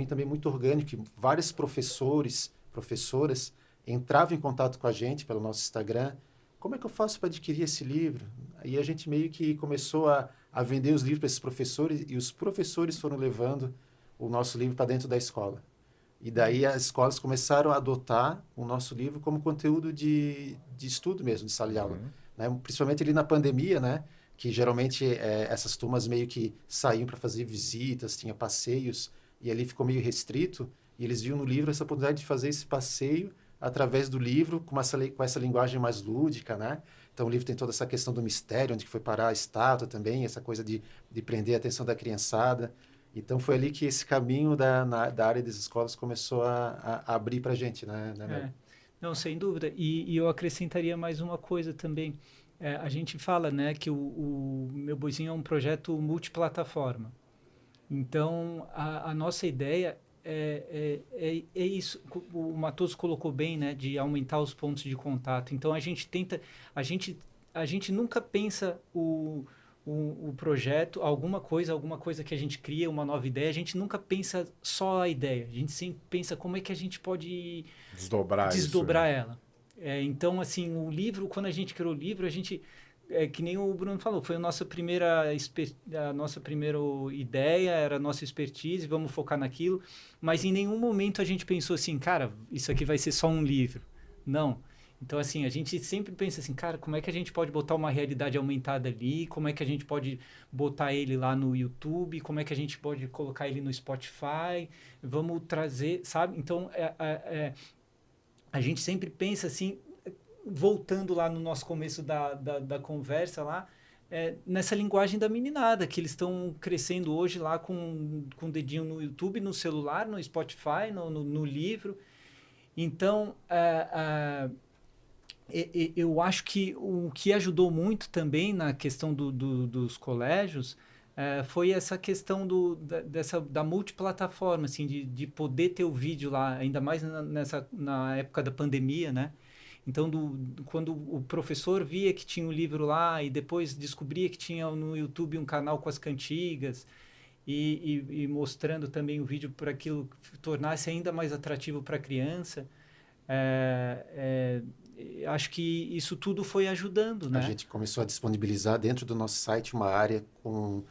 [SPEAKER 3] também muito orgânico, que vários professores, professoras entravam em contato com a gente pelo nosso Instagram. Como é que eu faço para adquirir esse livro? Aí a gente meio que começou a vender os livros para esses professores e os professores foram levando o nosso livro para dentro da escola. E daí as escolas começaram a adotar o nosso livro como conteúdo de estudo mesmo, de sala de aula. Né? Principalmente ali na pandemia, né? Que geralmente essas turmas meio que saíam para fazer visitas, tinha passeios, e ali ficou meio restrito, e eles viam no livro essa oportunidade de fazer esse passeio através do livro, com essa linguagem mais lúdica, né? Então, o livro tem toda essa questão do mistério, onde que foi parar a estátua também, essa coisa de prender a atenção da criançada. Então, foi ali que esse caminho da área das escolas começou a abrir para a gente, né?
[SPEAKER 4] Não, sem dúvida. E eu acrescentaria mais uma coisa também. A gente fala, né, que o Meu Boizinho é um projeto multiplataforma. Então, a nossa ideia é isso. O Matoso colocou bem, né, de aumentar os pontos de contato. Então, a gente nunca pensa o projeto, alguma coisa que a gente cria, uma nova ideia, a gente nunca pensa só a ideia. A gente sempre pensa como é que a gente pode desdobrar ela. Então, assim, o livro, quando a gente criou o livro, a gente... que nem o Bruno falou, foi a nossa primeira ideia, era a nossa expertise, vamos focar naquilo, mas em nenhum momento a gente pensou assim, cara, isso aqui vai ser só um livro. Não. Então, assim, a gente sempre pensa assim, cara, como é que a gente pode botar uma realidade aumentada ali, como é que a gente pode botar ele lá no YouTube, como é que a gente pode colocar ele no Spotify, vamos trazer, sabe? Então, a gente sempre pensa assim, voltando lá no nosso começo da conversa lá, nessa linguagem da meninada, que eles estão crescendo hoje lá com o dedinho no YouTube, no celular, no Spotify, no livro. Então, eu acho que o que ajudou muito também na questão dos colégios foi essa questão da multiplataforma, assim, de poder ter o vídeo lá, ainda mais na época da pandemia, né? Então, quando o professor via que tinha um livro lá e depois descobria que tinha no YouTube um canal com as cantigas e mostrando também o vídeo para aquilo tornasse ainda mais atrativo para a criança, acho que isso tudo foi ajudando, né?
[SPEAKER 3] A gente começou a disponibilizar dentro do nosso site uma área com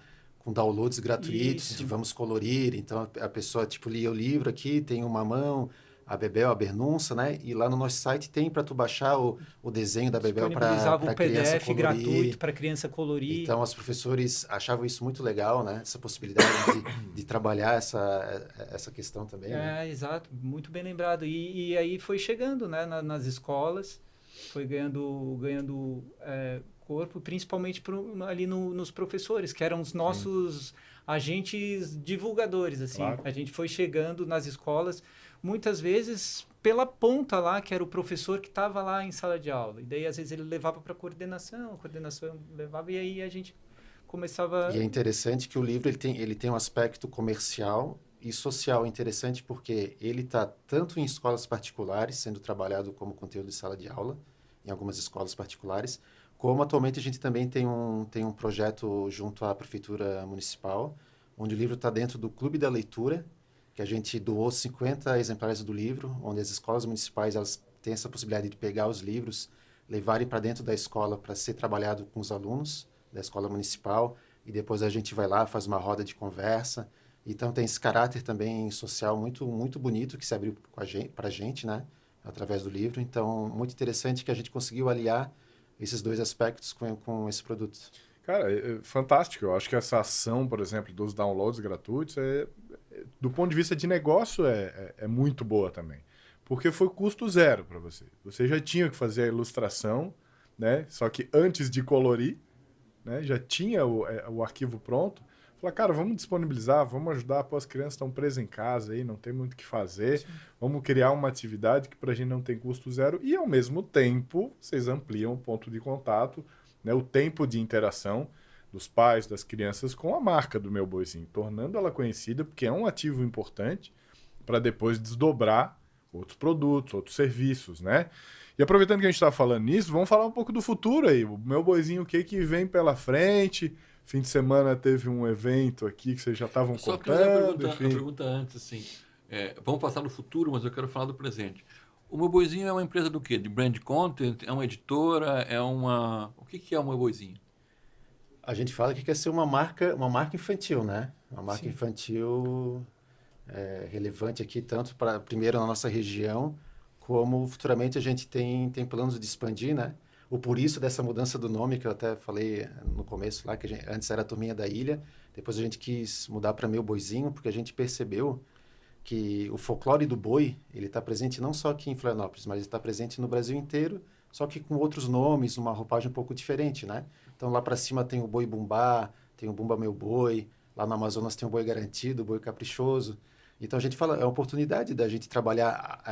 [SPEAKER 3] downloads gratuitos de vamos colorir. Então, a pessoa lia o livro aqui, tem uma mão... a Bebel, a Bernunça, né? E lá no nosso site tem para tu baixar o desenho da Bebel para criança colorir.
[SPEAKER 4] PDF gratuito para criança colorir.
[SPEAKER 3] Então, os professores achavam isso muito legal, né? Essa possibilidade de trabalhar essa questão também. Né?
[SPEAKER 4] Exato. Muito bem lembrado. E aí foi chegando, né? Nas escolas, foi ganhando corpo, principalmente ali nos professores, que eram os nossos agentes divulgadores, assim. Claro. A gente foi chegando nas escolas, muitas vezes pela ponta lá, que era o professor que estava lá em sala de aula. E daí, às vezes, ele levava para a coordenação levava, e aí a gente começava...
[SPEAKER 3] E é interessante que o livro ele tem um aspecto comercial e social interessante, porque ele está tanto em escolas particulares, sendo trabalhado como conteúdo de sala de aula, em algumas escolas particulares, como atualmente a gente também tem um projeto junto à Prefeitura Municipal, onde o livro está dentro do Clube da Leitura, que a gente doou 50 exemplares do livro, onde as escolas municipais elas têm essa possibilidade de pegar os livros, levarem para dentro da escola para ser trabalhado com os alunos da escola municipal, e depois a gente vai lá, faz uma roda de conversa. Então tem esse caráter também social muito, muito bonito que se abriu para a gente, né? Através do livro. Então, muito interessante que a gente conseguiu aliar esses dois aspectos com esse produto.
[SPEAKER 1] Cara, é fantástico. Eu acho que essa ação, por exemplo, dos downloads gratuitos, do ponto de vista de negócio, é muito boa também. Porque foi custo zero para você. Você já tinha que fazer a ilustração, né? Só que antes de colorir, né? Já tinha o arquivo pronto. Falar, cara, vamos disponibilizar, vamos ajudar, pô, as crianças estão presas em casa aí, não tem muito o que fazer. Sim. Vamos criar uma atividade que pra gente não tem custo zero e, ao mesmo tempo, vocês ampliam o ponto de contato, né, o tempo de interação dos pais, das crianças com a marca do Meu Boizinho, tornando ela conhecida, porque é um ativo importante para depois desdobrar outros produtos, outros serviços, né? E aproveitando que a gente está falando nisso, vamos falar um pouco do futuro aí. O Meu Boizinho, o que vem pela frente? Fim de semana teve um evento aqui que vocês já estavam contando. Só que
[SPEAKER 2] uma pergunta antes, assim. Vamos passar no futuro, mas eu quero falar do presente. O Meu Boizinho é uma empresa do quê? De brand content? É uma editora? É uma... O que é o Meu Boizinho?
[SPEAKER 3] A gente fala que quer ser uma marca infantil, né? Uma marca infantil relevante aqui, tanto para primeiro na nossa região, como futuramente a gente tem planos de expandir, né? O por isso dessa mudança do nome, que eu até falei no começo lá, que antes era a Turminha da Ilha, depois a gente quis mudar para Meu Boizinho, porque a gente percebeu que o folclore do boi, ele está presente não só aqui em Florianópolis, mas está presente no Brasil inteiro, só que com outros nomes, uma roupagem um pouco diferente, né? Então lá para cima tem o Boi Bumbá, tem o Bumba Meu Boi, lá no Amazonas tem o Boi Garantido, o Boi Caprichoso. Então a gente fala, é uma oportunidade da gente trabalhar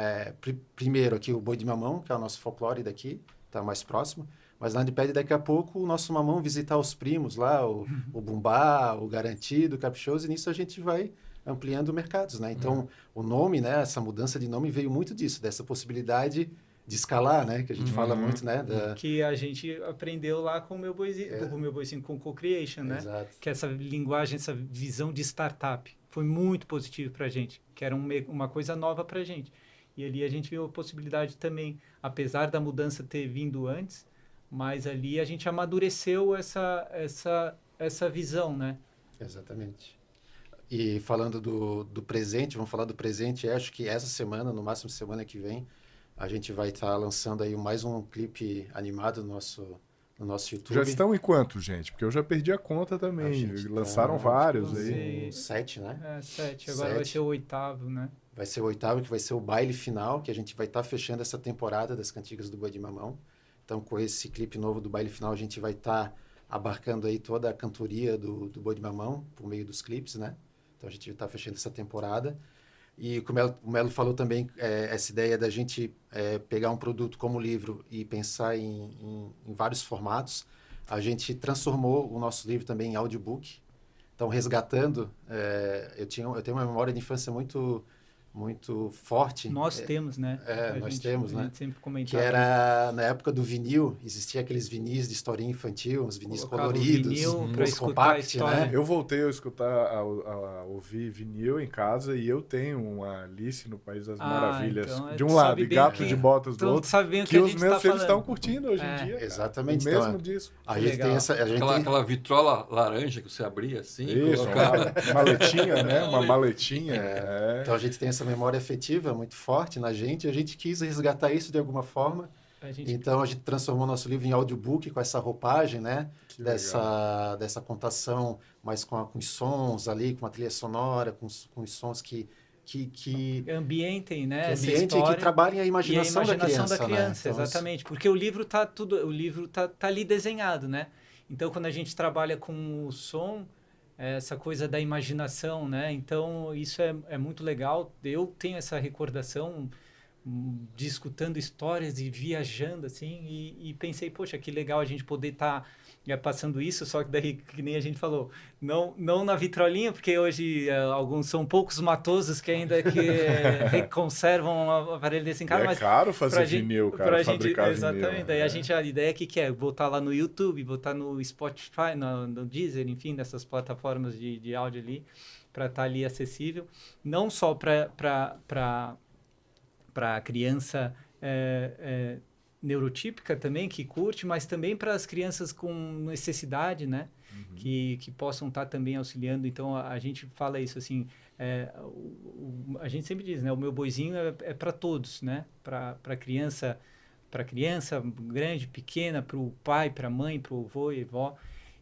[SPEAKER 3] primeiro aqui o boi de mamão, que é o nosso folclore daqui, está mais próximo, mas lá a gente pede daqui a pouco o nosso mamão visitar os primos lá, o Bumbá, o Garantido, o Caprichoso, e nisso a gente vai ampliando mercados, né? Então o nome, né, essa mudança de nome veio muito disso, dessa possibilidade de escalar, né, que a gente fala muito, né?
[SPEAKER 4] Que a gente aprendeu lá com o Meu Boizinho, com o Co-Creation, né?
[SPEAKER 3] Exato.
[SPEAKER 4] Que essa linguagem, essa visão de startup foi muito positivo para a gente, que era uma coisa nova para a gente. E ali a gente viu a possibilidade também, apesar da mudança ter vindo antes, mas ali a gente amadureceu essa visão, né?
[SPEAKER 3] Exatamente. E falando do presente, vamos falar do presente, acho que essa semana, no máximo semana que vem, a gente vai estar lançando aí mais um clipe animado no nosso YouTube.
[SPEAKER 1] Já estão em quantos, gente? Porque eu já perdi a conta também. Lançaram vários aí.
[SPEAKER 3] 7, né?
[SPEAKER 4] 7. Agora vai ser o 8º, né?
[SPEAKER 3] Vai ser o 8º, que vai ser o baile final, que a gente vai estar fechando essa temporada das Cantigas do Boi de Mamão. Então, com esse clipe novo do baile final, a gente vai estar abarcando aí toda a cantoria do Boi de Mamão, por meio dos clipes, né? Então, a gente vai estar fechando essa temporada. E como o Melo falou também, essa ideia da gente pegar um produto como o livro e pensar em vários formatos, a gente transformou o nosso livro também em audiobook. Então, resgatando, eu tenho uma memória de infância muito forte.
[SPEAKER 4] Nós temos, né?
[SPEAKER 3] Nós temos, né?
[SPEAKER 4] A gente sempre comentava.
[SPEAKER 3] Que era, na época do vinil, existia aqueles vinis de historinha infantil, uns vinis coloridos,
[SPEAKER 4] uns compact, né?
[SPEAKER 1] Eu voltei a escutar, a ouvir vinil em casa e eu tenho uma Alice no País das Maravilhas
[SPEAKER 4] então,
[SPEAKER 1] de um lado e Gato de Botas do outro, que os meus filhos estão curtindo hoje em dia.
[SPEAKER 3] Exatamente.
[SPEAKER 1] O mesmo disco.
[SPEAKER 3] A gente tem
[SPEAKER 2] aquela vitrola laranja que você abria assim.
[SPEAKER 1] Isso, uma maletinha, né? Uma maletinha.
[SPEAKER 3] Então a gente tem essa memória afetiva muito forte na gente, e a gente quis resgatar isso de alguma forma. Então a gente transformou nosso livro em audiobook com essa roupagem, né? Dessa contação, mas com os sons ali, com a trilha sonora, com os sons que
[SPEAKER 4] ambientem, né?
[SPEAKER 3] Que ambiente que trabalhem a imaginação da criança,
[SPEAKER 4] né? Então, exatamente, porque o livro tá ali desenhado, né? Então quando a gente trabalha com o som, essa coisa da imaginação, né? Então, isso é muito legal. Eu tenho essa recordação de escutando histórias e viajando, assim, e pensei, poxa, que legal a gente poder estar passando isso, só que daí, que nem a gente falou, não na vitrolinha, porque hoje alguns são poucos matosos que ainda conservam um aparelho desse em casa.
[SPEAKER 1] Mas caro fazer vinil, cara, fabricar vinil.
[SPEAKER 4] Exatamente, daí a ideia que é botar lá no YouTube, botar no Spotify, no Deezer, enfim, nessas plataformas de áudio ali, para estar ali acessível, não só para a criança neurotípica também, que curte, mas também para as crianças com necessidade, né? Uhum. Que possam estar também auxiliando. Então, a gente fala isso assim, a gente sempre diz, né? O Meu Boizinho é para todos, né? Para criança grande, pequena, para o pai, para a mãe, para o avô e avó,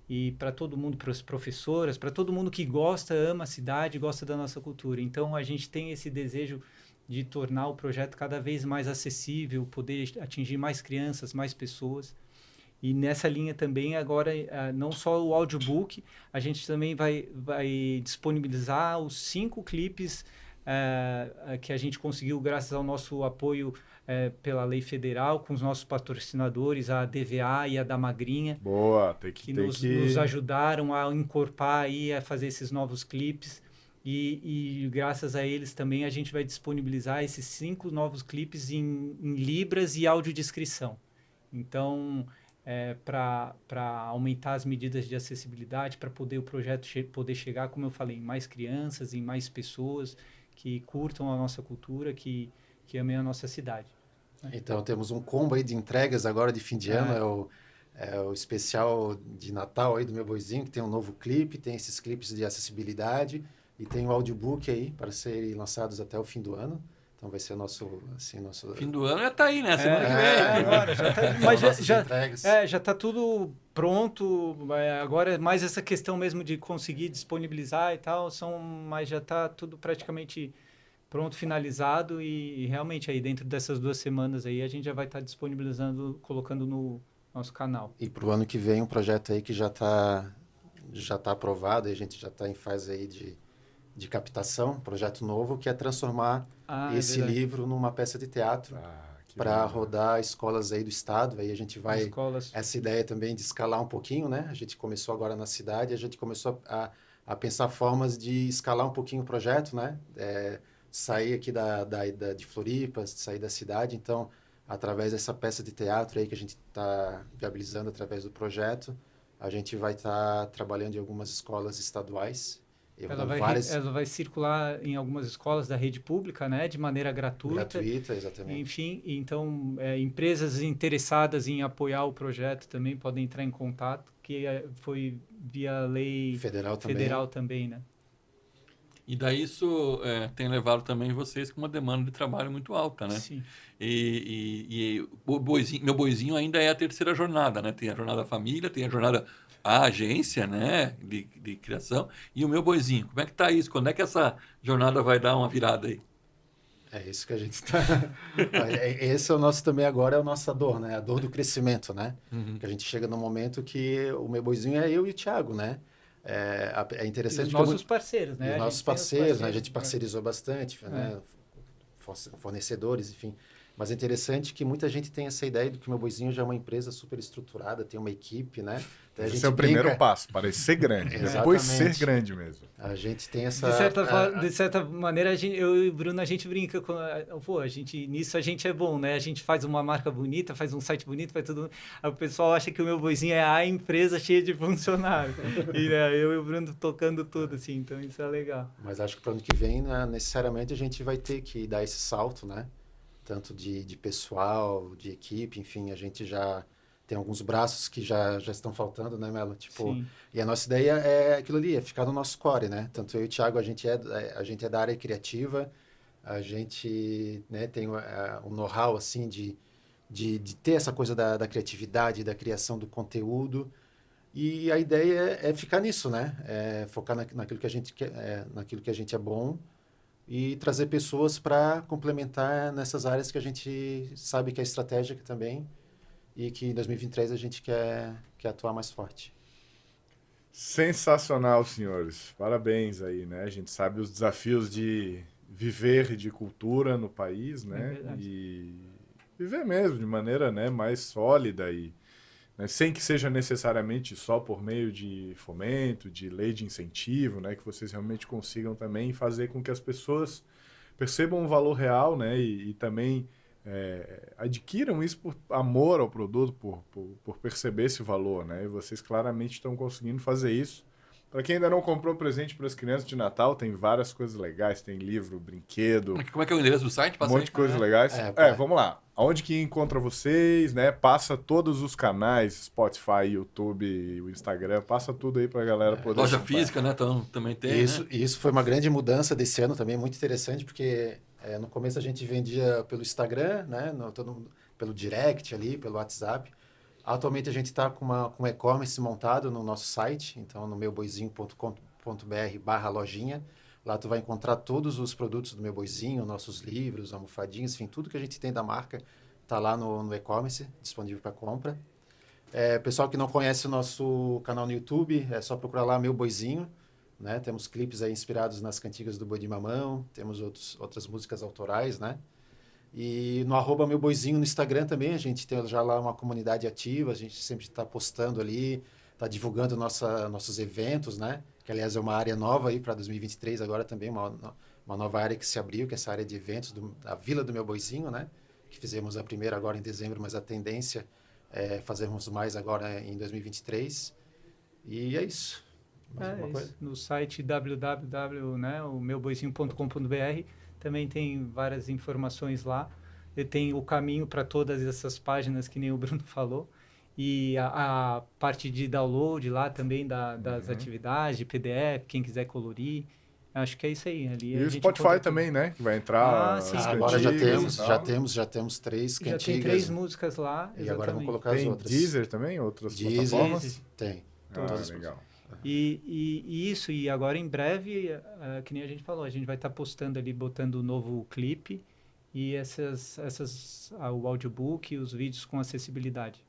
[SPEAKER 4] e para todo mundo, para as professoras, para todo mundo que gosta, ama a cidade, gosta da nossa cultura. Então, a gente tem esse desejo de tornar o projeto cada vez mais acessível, poder atingir mais crianças, mais pessoas. E nessa linha também, agora, não só o audiobook, a gente também vai disponibilizar os 5 clipes que a gente conseguiu graças ao nosso apoio pela lei federal, com os nossos patrocinadores, a DVA e a da Magrinha,
[SPEAKER 1] Boa,
[SPEAKER 4] que nos ajudaram a encorpar aí, a fazer esses novos clipes. E graças a eles também a gente vai disponibilizar esses 5 novos clipes em libras e audiodescrição. Então, para aumentar as medidas de acessibilidade, para poder o projeto poder chegar, como eu falei, em mais crianças, em mais pessoas que curtam a nossa cultura, que amem a nossa cidade.
[SPEAKER 3] Então, temos um combo aí de entregas agora de fim de ano, é o especial de Natal aí do Meu Boizinho, que tem um novo clipe, tem esses clipes de acessibilidade e tem o audiobook aí para serem lançados até o fim do ano. Então vai ser nosso...
[SPEAKER 2] Fim do ano já está aí, né? Semana que vem.
[SPEAKER 4] Agora, já tá, mas já está tudo pronto. Agora é mais essa questão mesmo de conseguir disponibilizar e tal, mas já está tudo praticamente pronto, finalizado e realmente aí dentro dessas 2 semanas aí a gente já vai estar disponibilizando, colocando no nosso canal.
[SPEAKER 3] E para o ano que vem um projeto aí que já tá aprovado e a gente já está em fase aí de captação, projeto novo, que é transformar esse livro numa peça de teatro para rodar escolas aí do estado. Aí a gente vai... Essa ideia também de escalar um pouquinho, né? A gente começou agora na cidade, a gente começou a pensar formas de escalar um pouquinho o projeto, né? Sair aqui de Floripa, sair da cidade. Então, através dessa peça de teatro aí que a gente está viabilizando através do projeto, a gente vai estar trabalhando em algumas escolas estaduais.
[SPEAKER 4] Ela vai circular em algumas escolas da rede pública, né, de maneira gratuita.
[SPEAKER 3] Gratuita, exatamente.
[SPEAKER 4] Enfim, então, empresas interessadas em apoiar o projeto também podem entrar em contato, que foi via lei federal também, né?
[SPEAKER 2] E daí isso tem levado também vocês com uma demanda de trabalho muito alta, né?
[SPEAKER 4] Sim.
[SPEAKER 2] E meu boizinho ainda é a 3ª jornada, né? Tem a jornada família, tem a jornada a agência, né, de criação, e o meu boizinho. Como é que tá isso? Quando é que essa jornada vai dar uma virada aí?
[SPEAKER 3] É isso que a gente está... Esse é o nosso também agora, é a nossa dor, né? A dor do crescimento, né? Que a gente chega num momento que o meu boizinho é eu e o Thiago, né? É interessante...
[SPEAKER 4] Os nossos parceiros, né?
[SPEAKER 3] Os nossos parceiros, né? A gente parcerizou bastante, né? Fornecedores, enfim. Mas é interessante que muita gente tem essa ideia de que o Meu Boizinho já é uma empresa super estruturada, tem uma equipe, né?
[SPEAKER 1] Então, esse é o primeiro passo, parece ser grande. Depois ser grande mesmo.
[SPEAKER 3] A gente tem essa...
[SPEAKER 4] De certa maneira, eu e o Bruno, a gente brinca com... Nisso a gente é bom, né? A gente faz uma marca bonita, faz um site bonito, faz tudo... O pessoal acha que o Meu Boizinho é a empresa cheia de funcionários. E eu e o Bruno tocando tudo, assim. Então, isso é legal.
[SPEAKER 3] Mas acho que para o ano que vem, né, necessariamente, a gente vai ter que dar esse salto, né? Tanto de pessoal, de equipe, enfim, a gente já tem alguns braços que já estão faltando, né, Melo?
[SPEAKER 4] Sim.
[SPEAKER 3] E a nossa ideia é aquilo ali, é ficar no nosso core, né? Tanto eu e o Thiago, a gente é da área criativa, a gente, né, tem um know-how, assim, de ter essa coisa da criatividade, da criação do conteúdo, e a ideia é ficar nisso, né? Focar naquilo que a gente quer, naquilo que a gente é bom, e trazer pessoas para complementar nessas áreas que a gente sabe que é estratégica também e que em 2023 a gente quer atuar mais forte.
[SPEAKER 1] Sensacional, senhores. Parabéns aí, né? A gente sabe os desafios de viver de cultura no país, né? E viver mesmo de maneira, né, mais sólida e, né, sem que seja necessariamente só por meio de fomento, de lei de incentivo, né, que vocês realmente consigam também fazer com que as pessoas percebam o valor real, né, e também adquiram isso por amor ao produto, por perceber esse valor, né, e vocês claramente estão conseguindo fazer isso. Para quem ainda não comprou presente para as crianças de Natal, tem várias coisas legais, tem livro, brinquedo.
[SPEAKER 2] Como é que é o endereço do site?
[SPEAKER 1] Um monte de coisas legais. Vamos lá. Aonde que encontra vocês, né? Passa todos os canais, Spotify, YouTube, o Instagram, passa tudo aí para a galera poder...
[SPEAKER 2] Loja física, né? Então, também tem,
[SPEAKER 3] Isso foi uma grande mudança desse ano também, muito interessante, porque no começo a gente vendia pelo Instagram, né? Pelo direct ali, pelo WhatsApp. Atualmente a gente está com um e-commerce montado no nosso site, então no meuboizinho.com.br/lojinha. Lá tu vai encontrar todos os produtos do Meu Boizinho, nossos livros, almofadinhas, enfim, tudo que a gente tem da marca está lá no e-commerce, disponível para compra. Pessoal que não conhece o nosso canal no YouTube, é só procurar lá Meu Boizinho, né? Temos clipes aí inspirados nas cantigas do Boi de Mamão, temos outras músicas autorais, né? E no @Meu Boizinho no Instagram também, a gente tem já lá uma comunidade ativa, a gente sempre está postando ali, está divulgando nossos eventos, né? Que, aliás, é uma área nova aí para 2023 agora também, uma nova área que se abriu, que é essa área de eventos da Vila do Meu Boizinho, né? Que fizemos a primeira agora em dezembro, mas a tendência é fazermos mais agora em 2023. E é isso. Mais alguma coisa?
[SPEAKER 4] No site www.meuboizinho.com.br também tem várias informações lá. E tem o caminho para todas essas páginas, que nem o Bruno falou. E a parte de download lá também das atividades, de PDF, quem quiser colorir. Acho que é isso aí. Ali
[SPEAKER 1] e o Spotify também, né? Que vai entrar.
[SPEAKER 4] Sim.
[SPEAKER 3] Agora já temos 3 cantigas.
[SPEAKER 4] Já tem 3 músicas lá.
[SPEAKER 3] E agora vamos colocar
[SPEAKER 1] tem
[SPEAKER 3] as outras.
[SPEAKER 1] Deezer também? Outras plataformas?
[SPEAKER 3] Tem.
[SPEAKER 1] Legal.
[SPEAKER 4] E isso, e agora em breve, que nem a gente falou, a gente vai estar postando ali, botando o novo clipe e o audiobook e os vídeos com acessibilidade.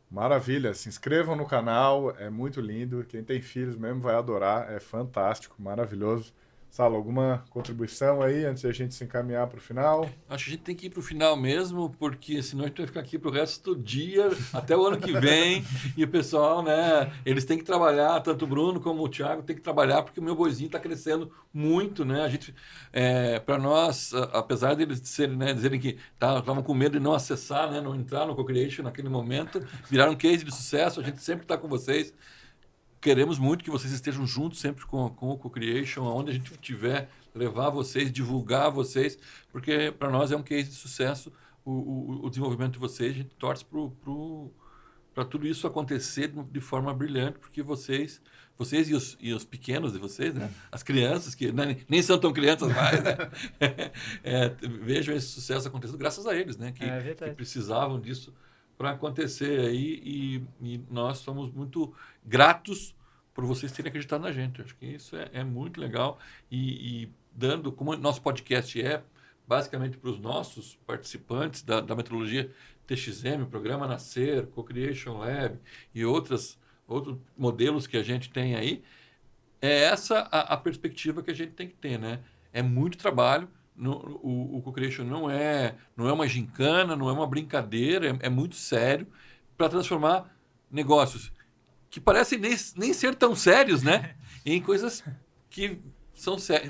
[SPEAKER 1] Maravilha, se inscrevam no canal, é muito lindo. Quem tem filhos mesmo vai adorar, é fantástico, maravilhoso. Salo, alguma contribuição aí antes de a gente se encaminhar para o final?
[SPEAKER 2] Acho que a gente tem que ir para o final mesmo, porque senão a gente vai ficar aqui para o resto do dia, até o ano que vem. E o pessoal, né, eles têm que trabalhar, tanto o Bruno como o Thiago tem que trabalhar, porque o Meu Boizinho está crescendo muito, né? A gente, para nós, apesar deles dizerem que estavam com medo de não acessar, né, não entrar no Co-Creation naquele momento, viraram um case de sucesso, a gente sempre está com vocês. Queremos muito que vocês estejam juntos sempre com o Co-Creation, onde a gente estiver, levar vocês, divulgar vocês, porque para nós é um case de sucesso o desenvolvimento de vocês. A gente torce para tudo isso acontecer de forma brilhante, porque vocês e os pequenos de vocês, né? As crianças, que nem são tão crianças mais, né? Vejam esse sucesso acontecendo graças a eles, né? Que precisavam disso para acontecer aí, e nós somos muito gratos por vocês terem acreditado na gente. Acho que isso é muito legal, e dando, como o nosso podcast é basicamente para os nossos participantes da metodologia TXM, Programa Nascer, Co-Creation Lab e outros modelos que a gente tem aí, é essa a perspectiva que a gente tem que ter, né? É muito trabalho. O Co-Creation não é uma gincana, não é uma brincadeira, é muito sério, para transformar negócios que parecem nem ser tão sérios, né? Em coisas que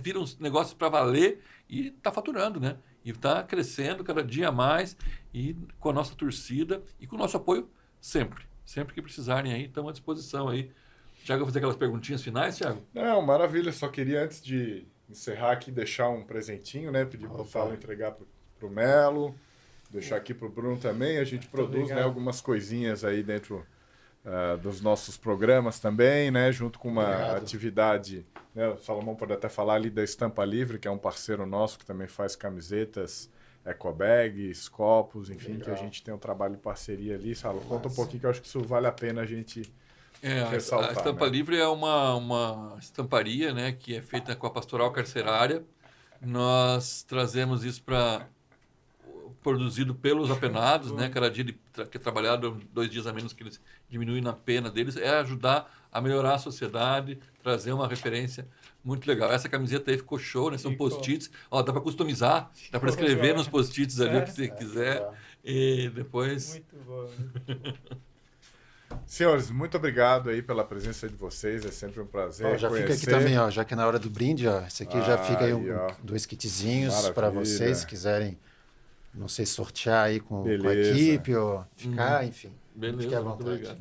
[SPEAKER 2] viram negócios para valer, e está faturando, né? E está crescendo cada dia mais, e com a nossa torcida e com o nosso apoio sempre. Sempre que precisarem aí, estamos à disposição aí. Thiago, vou fazer aquelas perguntinhas finais, Thiago?
[SPEAKER 1] Não, maravilha. Só queria, antes de encerrar aqui, deixar um presentinho, né? Pedir para o Salo entregar para o Melo, deixar aqui para o Bruno também. A gente produz, né, algumas coisinhas aí dentro dos nossos programas também, né? Junto com uma atividade, né? O Salomão pode até falar ali da Estampa Livre, que é um parceiro nosso que também faz camisetas, ecobags, copos, enfim, que a gente tem um trabalho de parceria ali. Salo, conta um pouquinho, que eu acho que isso vale a pena a gente ressaltar.
[SPEAKER 2] A Estampa,
[SPEAKER 1] né?
[SPEAKER 2] Livre é uma estamparia, né, que é feita com a Pastoral Carcerária. Nós trazemos isso produzido pelos apenados, né? Cada dia que é trabalhado 2 dias a menos, que eles diminuem na pena deles, é ajudar a melhorar a sociedade, trazer uma referência muito legal. Essa camiseta aí ficou show, né? São post-its. Ó, dá para customizar, dá para escrever nos post-its ali o que você quiser. E depois...
[SPEAKER 4] Muito bom.
[SPEAKER 1] Senhores, muito obrigado aí pela presença de vocês, é sempre um prazer
[SPEAKER 3] já
[SPEAKER 1] conhecer.
[SPEAKER 3] fica aqui também, ó, já que é na hora do brinde, ó, esse aqui já fica aí 2 kitzinhos para vocês, se quiserem, não sei, sortear aí com a equipe ou ficar, enfim.
[SPEAKER 2] Beleza,
[SPEAKER 3] fique à vontade.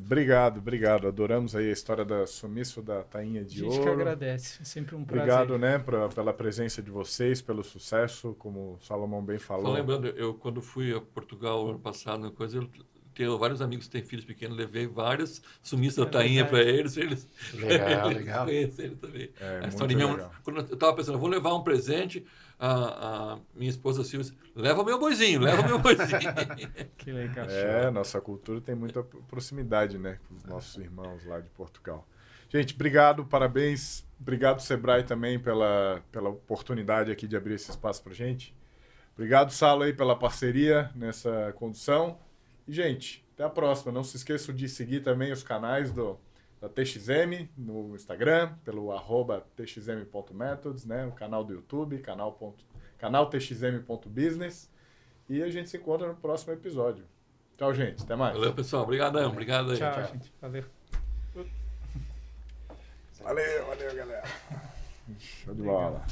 [SPEAKER 1] Obrigado. Adoramos aí a história da sumiço da tainha de ouro.
[SPEAKER 4] A gente que agradece, é sempre um prazer.
[SPEAKER 1] Obrigado, né, pela presença de vocês, pelo sucesso, como o Salomão bem falou.
[SPEAKER 2] Só lembrando, eu quando fui a Portugal ano passado, eu tenho vários amigos que têm filhos pequenos, levei vários sumiços da tainha para eles
[SPEAKER 3] Legal.
[SPEAKER 2] conhecerem também.
[SPEAKER 1] É,
[SPEAKER 2] a história
[SPEAKER 1] legal.
[SPEAKER 2] Quando eu estava pensando, vou levar um presente, a minha esposa Silvia, leva o meu boizinho.
[SPEAKER 4] Que legal.
[SPEAKER 1] Nossa cultura tem muita proximidade, né, com os nossos irmãos lá de Portugal. Gente, obrigado, parabéns. Obrigado, Sebrae, também pela oportunidade aqui de abrir esse espaço para gente. Obrigado, Salo, aí, pela parceria nessa condução. E, gente, Até a próxima. Não se esqueçam de seguir também os canais da TXM no Instagram, pelo @txm.methods, né? O canal do YouTube, canal txm.business. E a gente se encontra no próximo episódio. Tchau, gente. Até mais.
[SPEAKER 2] Valeu, pessoal. Obrigadão. Obrigado aí.
[SPEAKER 4] Tchau, gente. Valeu.
[SPEAKER 1] Valeu, galera. Show de bola.